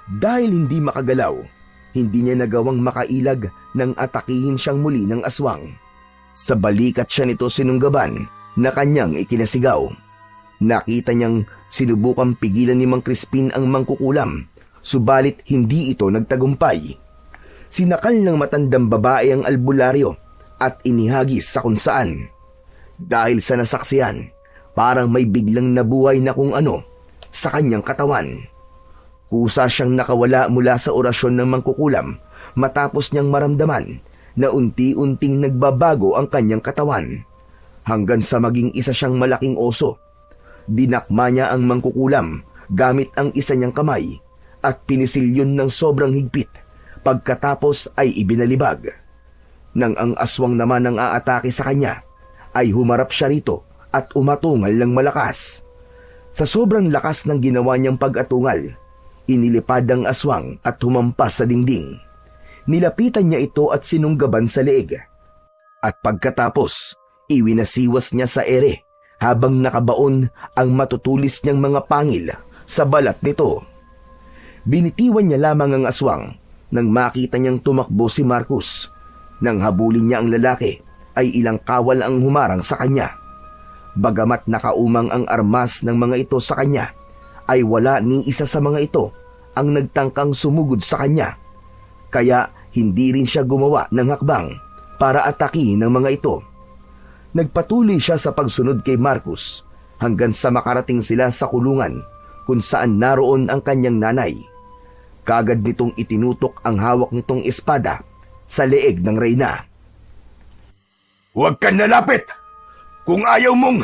S3: Dahil hindi makagalaw, hindi niya nagawang makailag nang atakihin siyang muli ng aswang. Sa balikat siya nito sinunggaban na kanyang ikinasigaw. Nakita niyang sinubukang pigilan ni Mang Crispin ang mangkukulam, subalit hindi ito nagtagumpay. Sinakal ng matandang babae ang albularyo at inihagis sa kung saan. Dahil sa nasaksihan, parang may biglang nabuhay na kung ano sa kanyang katawan. Kusa siyang nakawala mula sa orasyon ng mangkukulam matapos niyang maramdaman na unti-unting nagbabago ang kanyang katawan hanggang sa maging isa siyang malaking oso. Dinakma niya ang mangkukulam gamit ang isa niyang kamay at pinisilyon ng sobrang higpit. Pagkatapos ay ibinalibag. Nang ang aswang naman ang aatake sa kanya, ay humarap siya rito at umatungal ng malakas. Sa sobrang lakas ng ginawa niyang pag-atungal, inilipad ang aswang at humampas sa dingding. Nilapitan niya ito at sinunggaban sa leeg. At pagkatapos, iwinasiwas niya sa ere habang nakabaon ang matutulis niyang mga pangil sa balat nito. Binitiwan niya lamang ang aswang nang makita niyang tumakbo si Marcus. Nang habulin niya ang lalaki, ay ilang kawal ang humarang sa kanya. Bagamat nakaumang ang armas ng mga ito sa kanya, ay wala ni isa sa mga ito ang nagtangkang sumugod sa kanya. Kaya hindi rin siya gumawa ng hakbang para atakihin ng mga ito. Nagpatuloy siya sa pagsunod kay Marcus hanggang sa makarating sila sa kulungan kung saan naroon ang kanyang nanay. Kagad nitong itinutok ang hawak nitong espada sa leeg ng reyna.
S2: Huwag kang nalapit! Kung ayaw mong...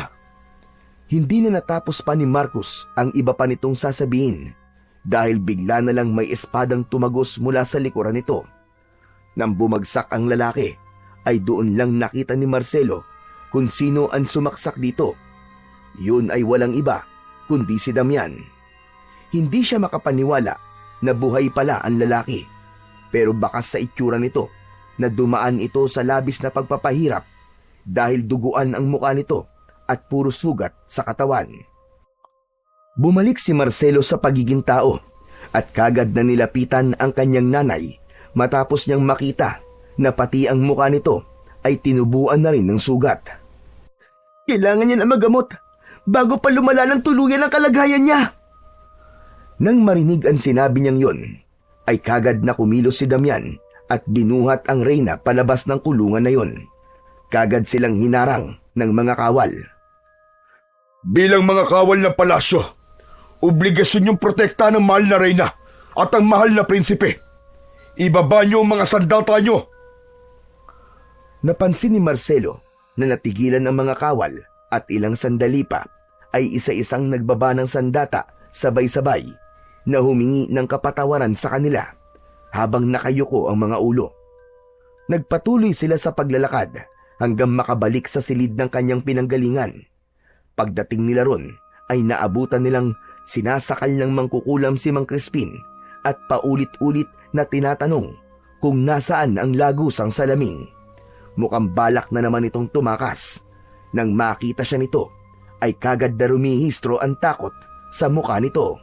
S3: Hindi na natapos pa ni Marcus ang iba pa nitong sasabihin dahil bigla na lang may espadang tumagos mula sa likuran nito. Nang bumagsak ang lalaki, ay doon lang nakita ni Marcelo kung sino ang sumaksak dito. Yun ay walang iba kundi si Damian. Hindi siya makapaniwala na buhay pala ang lalaki, pero bakas sa itsura nito na dumaan ito sa labis na pagpapahirap dahil duguan ang mukha nito at puro sugat sa katawan. Bumalik si Marcelo sa pagiging tao at kagad na nilapitan ang kanyang nanay matapos niyang makita na pati ang mukha nito ay tinubuan na rin ng sugat. Kailangan niya na magamot bago pa lumala ng tuluyan ang kalagayan niya. Nang marinig ang sinabi niyang yun, ay kagad na kumilos si Damian at binuhat ang reyna palabas ng kulungan na yun. Kagad silang hinarang ng mga kawal.
S2: Bilang mga kawal ng palasyo, obligasyon niyong protektahan ang mahal na reyna at ang mahal na prinsipe. Ibaba niyo ang mga sandata niyo.
S3: Napansin ni Marcelo na natigilan ang mga kawal at ilang sandali pa ay isa-isang nagbaba ng sandata sabay-sabay na humingi ng kapatawaran sa kanila habang nakayuko ang mga ulo. Nagpatuloy sila sa paglalakad hanggang makabalik sa silid ng kanyang pinanggalingan. Pagdating nila ron ay naabutan nilang sinasakal ng mangkukulam si Mang Crispin at paulit-ulit na tinatanong kung nasaan ang lagusang salamin. Mukhang balak na naman itong tumakas. Nang makita siya nito, ay kagad na rumihistro ang takot sa mukha nito.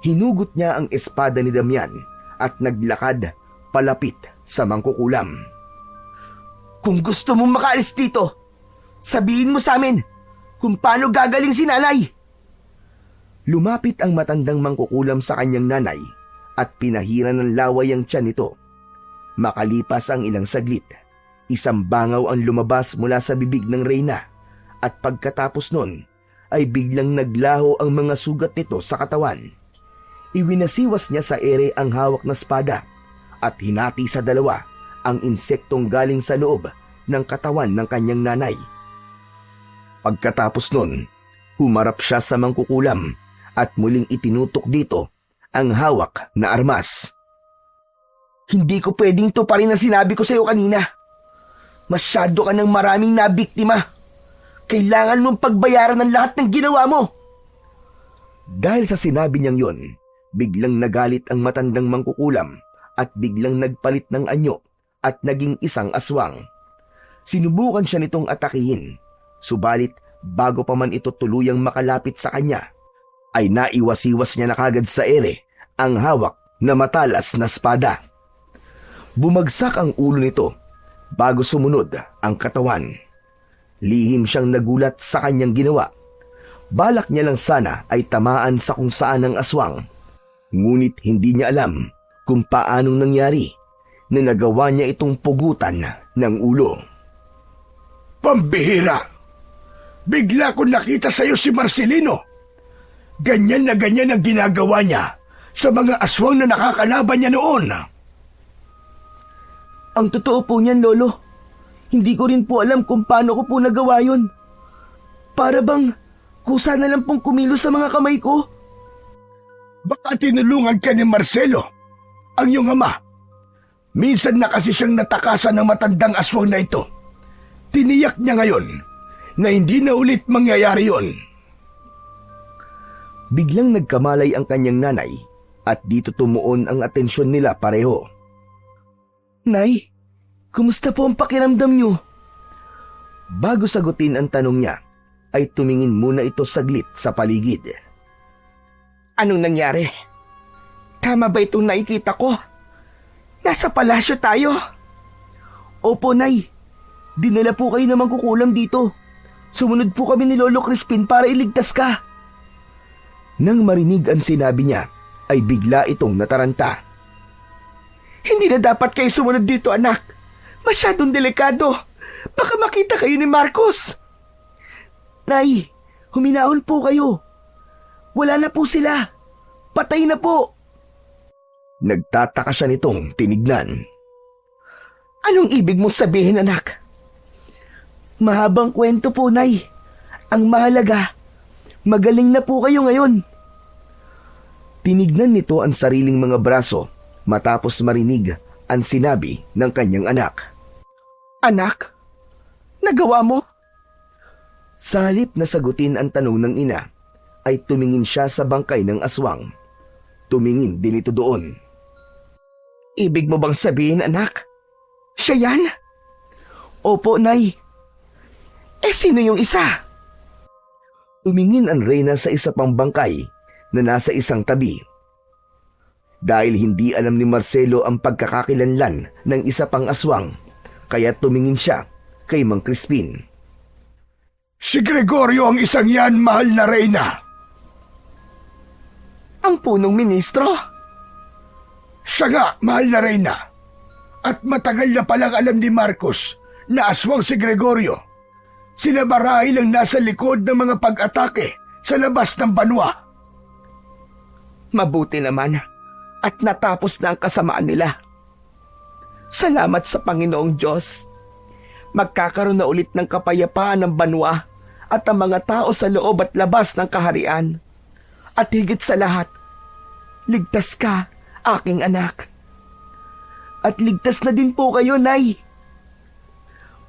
S3: Hinugot niya ang espada ni Damian at naglakad palapit sa mangkukulam. Kung gusto mong makaalis dito, sabihin mo sa amin kung paano gagaling si nanay. Lumapit ang matandang mangkukulam sa kanyang nanay at pinahiran ng laway ang tiyan nito. Makalipas ang ilang saglit, isang bangaw ang lumabas mula sa bibig ng reyna at pagkatapos nun ay biglang naglaho ang mga sugat nito sa katawan. Iwinasiwas niya sa ere ang hawak na espada at hinati sa dalawa ang insektong galing sa loob ng katawan ng kanyang nanay. Pagkatapos nun, humarap siya sa mangkukulam at muling itinutok dito ang hawak na armas. Hindi ko pwedeng tuparin ang sinabi ko sa iyo kanina.
S1: Masyado ka ng maraming nabiktima. Kailangan mong pagbayaran ng lahat ng ginawa mo.
S3: Dahil sa sinabi niyang yon, biglang nagalit ang matandang mangkukulam at biglang nagpalit ng anyo at naging isang aswang. Sinubukan siya nitong atakihin, subalit bago pa man ito tuluyang makalapit sa kanya, ay naiwas-iwas niya na kagad sa ere ang hawak na matalas na espada. Bumagsak ang ulo nito bago sumunod ang katawan. Lihim siyang nagulat sa kanyang ginawa. Balak niya lang sana ay tamaan sa kung saan ang aswang. Ngunit hindi niya alam kung paanong nangyari na nagawa niya itong pugutan ng ulo.
S2: Pambihira! Bigla ko nakita sa'yo si Marcelino. Ganyan na ganyan ang ginagawa niya sa mga aswang na nakakalaban niya noon.
S1: Ang totoo po niyan, Lolo. Hindi ko rin po alam kung paano ko po nagawa yun. Para bang kusa na lang pong kumilos sa mga kamay ko.
S2: Baka tinulungan ka ni Marcelo, ang iyong ama. Minsan na kasi siyang natakasan ng matandang aswang na ito. Tiniyak niya ngayon na hindi na ulit mangyayari yon.
S3: Biglang nagkamalay ang kanyang nanay at dito tumuon ang atensyon nila pareho.
S1: Nay, kumusta po ang pakiramdam niyo?
S3: Bago sagutin ang tanong niya, ay tumingin muna ito saglit sa paligid.
S1: Anong nangyari? Tama ba itong nakikita ko? Nasa palasyo tayo. Opo, Nay. Dinala po kayo ng mangkukulam dito. Sumunod po kami ni Lolo Crispin para iligtas ka.
S3: Nang marinig ang sinabi niya, ay bigla itong nataranta.
S1: Hindi na dapat kayo sumunod dito, anak. Masyadong delikado. Baka makita kayo ni Marcos. Nay, huminahon po kayo. Wala na po sila. Patay na po.
S3: Nagtataka siya nitong tinignan.
S1: Anong ibig mong sabihin, anak? Mahabang kwento po, Nay. Ang mahalaga, magaling na po kayo ngayon.
S3: Tinignan nito ang sariling mga braso matapos marinig ang sinabi ng kanyang anak.
S1: Anak, nagawa mo?
S3: Sa halip na sagutin ang tanong ng ina, ay tumingin siya sa bangkay ng aswang. Tumingin din ito doon.
S1: Ibig mo bang sabihin, anak? Siya yan? Opo, Nay. Sino yung isa?
S3: Tumingin ang reyna sa isa pang bangkay na nasa isang tabi. Dahil hindi alam ni Marcelo ang pagkakakilanlan ng isa pang aswang, kaya tumingin siya kay Mang Crispin.
S2: Si Gregorio ang isang yan, mahal na reyna.
S1: Ang punong ministro?
S2: Siya nga, mahal na reyna. At matagal na palang alam ni Marcos na aswang si Gregorio. Sila marahil ang nasa likod ng mga pag-atake sa labas ng banwa.
S1: Mabuti naman at natapos na ang kasamaan nila. Salamat sa Panginoong Diyos. Magkakaroon na ulit ng kapayapaan ng banwa at ang mga tao sa loob at labas ng kaharian. At higit sa lahat, ligtas ka, aking anak. At ligtas na din po kayo, Nay.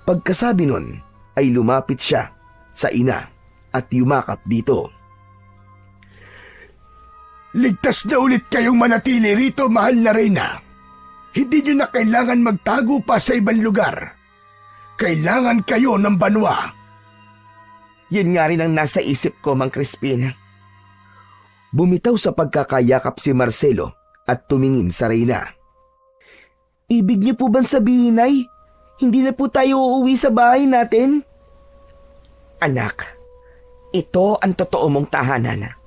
S3: Pagkasabi nun, ay lumapit siya sa ina at yumakap dito.
S2: Ligtas na ulit kayong manatili rito, mahal na reyna. Hindi nyo na kailangan magtago pa sa ibang lugar. Kailangan kayo ng banwa.
S1: Yun nga rin ang nasa isip ko, Mang Crispin.
S3: Bumitaw sa pagkakayakap si Marcelo at tumingin sa reyna.
S1: Ibig niyo po bang sabihin, Nay? Hindi na po tayo uuwi sa bahay natin? Anak, ito ang totoo mong tahanan.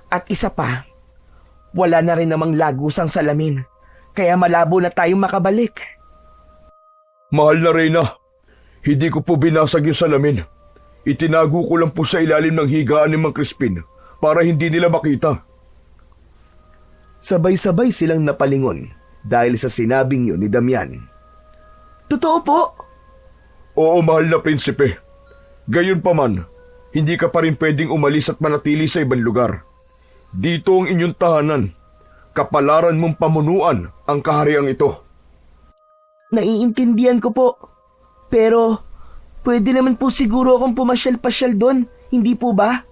S1: At isa pa, wala na rin namang lagusang salamin, kaya malabo na tayong makabalik.
S2: Mahal na reyna, hindi ko po binasag yung salamin. Itinago ko lang po sa ilalim ng higaan ni Mang Crispin para hindi nila makita.
S3: Sabay-sabay silang napalingon dahil sa sinabing yun ni Damian.
S1: Totoo po?
S2: Oo, mahal na prinsipe. Gayunpaman, hindi ka pa rin pwedeng umalis at manatili sa ibang lugar. Dito ang inyong tahanan. Kapalaran mong pamunuan ang kahariang ito.
S1: Naiintindihan ko po.
S3: Pero, pwede naman po siguro akong pumasyal-pasyal doon, hindi po ba?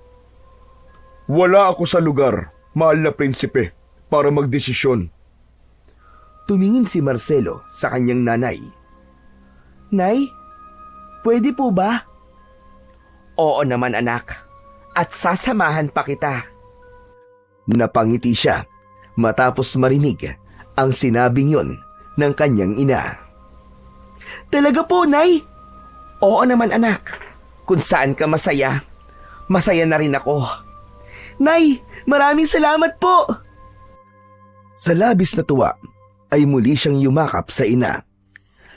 S2: Wala ako sa lugar, mahal na prinsipe, para magdesisyon.
S3: Tumingin si Marcelo sa kanyang nanay. Nay, pwede po ba?
S1: Oo naman anak, at sasamahan pa kita.
S3: Napangiti siya matapos marinig ang sinabing yon ng kanyang ina.
S1: Talaga po, Nay? Oo naman anak, kung saan ka masaya, masaya na rin ako.
S3: Nay, maraming salamat po! Sa labis na tuwa, ay muli siyang yumakap sa ina.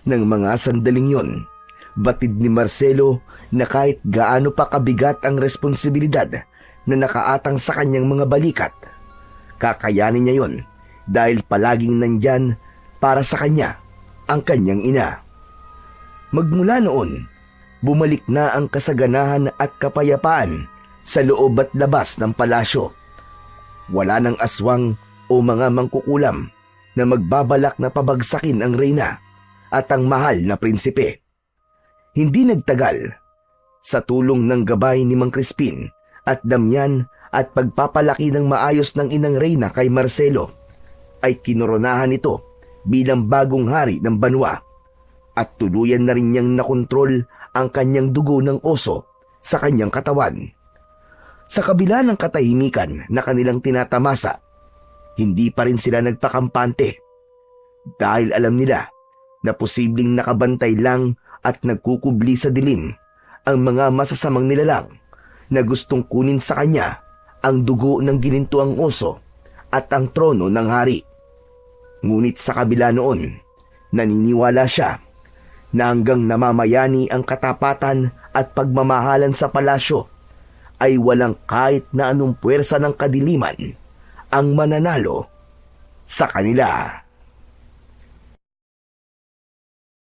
S3: Nang mga sandaling yon, batid ni Marcelo na kahit gaano pa kabigat ang responsibilidad na nakaatang sa kanyang mga balikat, kakayanin niya yon dahil palaging nandyan para sa kanya ang kanyang ina. Magmula noon, bumalik na ang kasaganahan at kapayapaan sa loob at labas ng palasyo. Wala nang aswang o mga mangkukulam na magbabalak na pabagsakin ang reyna at ang mahal na prinsipe. Hindi nagtagal, sa tulong ng gabay ni Mang Crispin at Damian at pagpapalaki ng maayos ng inang reyna kay Marcelo, ay kinoronahan ito bilang bagong hari ng banwa at tuluyan na rin niyang nakontrol ang kanyang dugo ng oso sa kanyang katawan. Sa kabila ng katahimikan na kanilang tinatamasa, hindi pa rin sila nagpakampante dahil alam nila na posibleng nakabantay lang at nagkukubli sa dilim ang mga masasamang nilalang na gustong kunin sa kanya ang dugo ng ginintuang oso at ang trono ng hari. Ngunit sa kabila noon, naniniwala siya na hanggang namamayani ang katapatan at pagmamahalan sa palasyo, ay walang kahit na anong puwersa ng kadiliman ang mananalo sa kanila.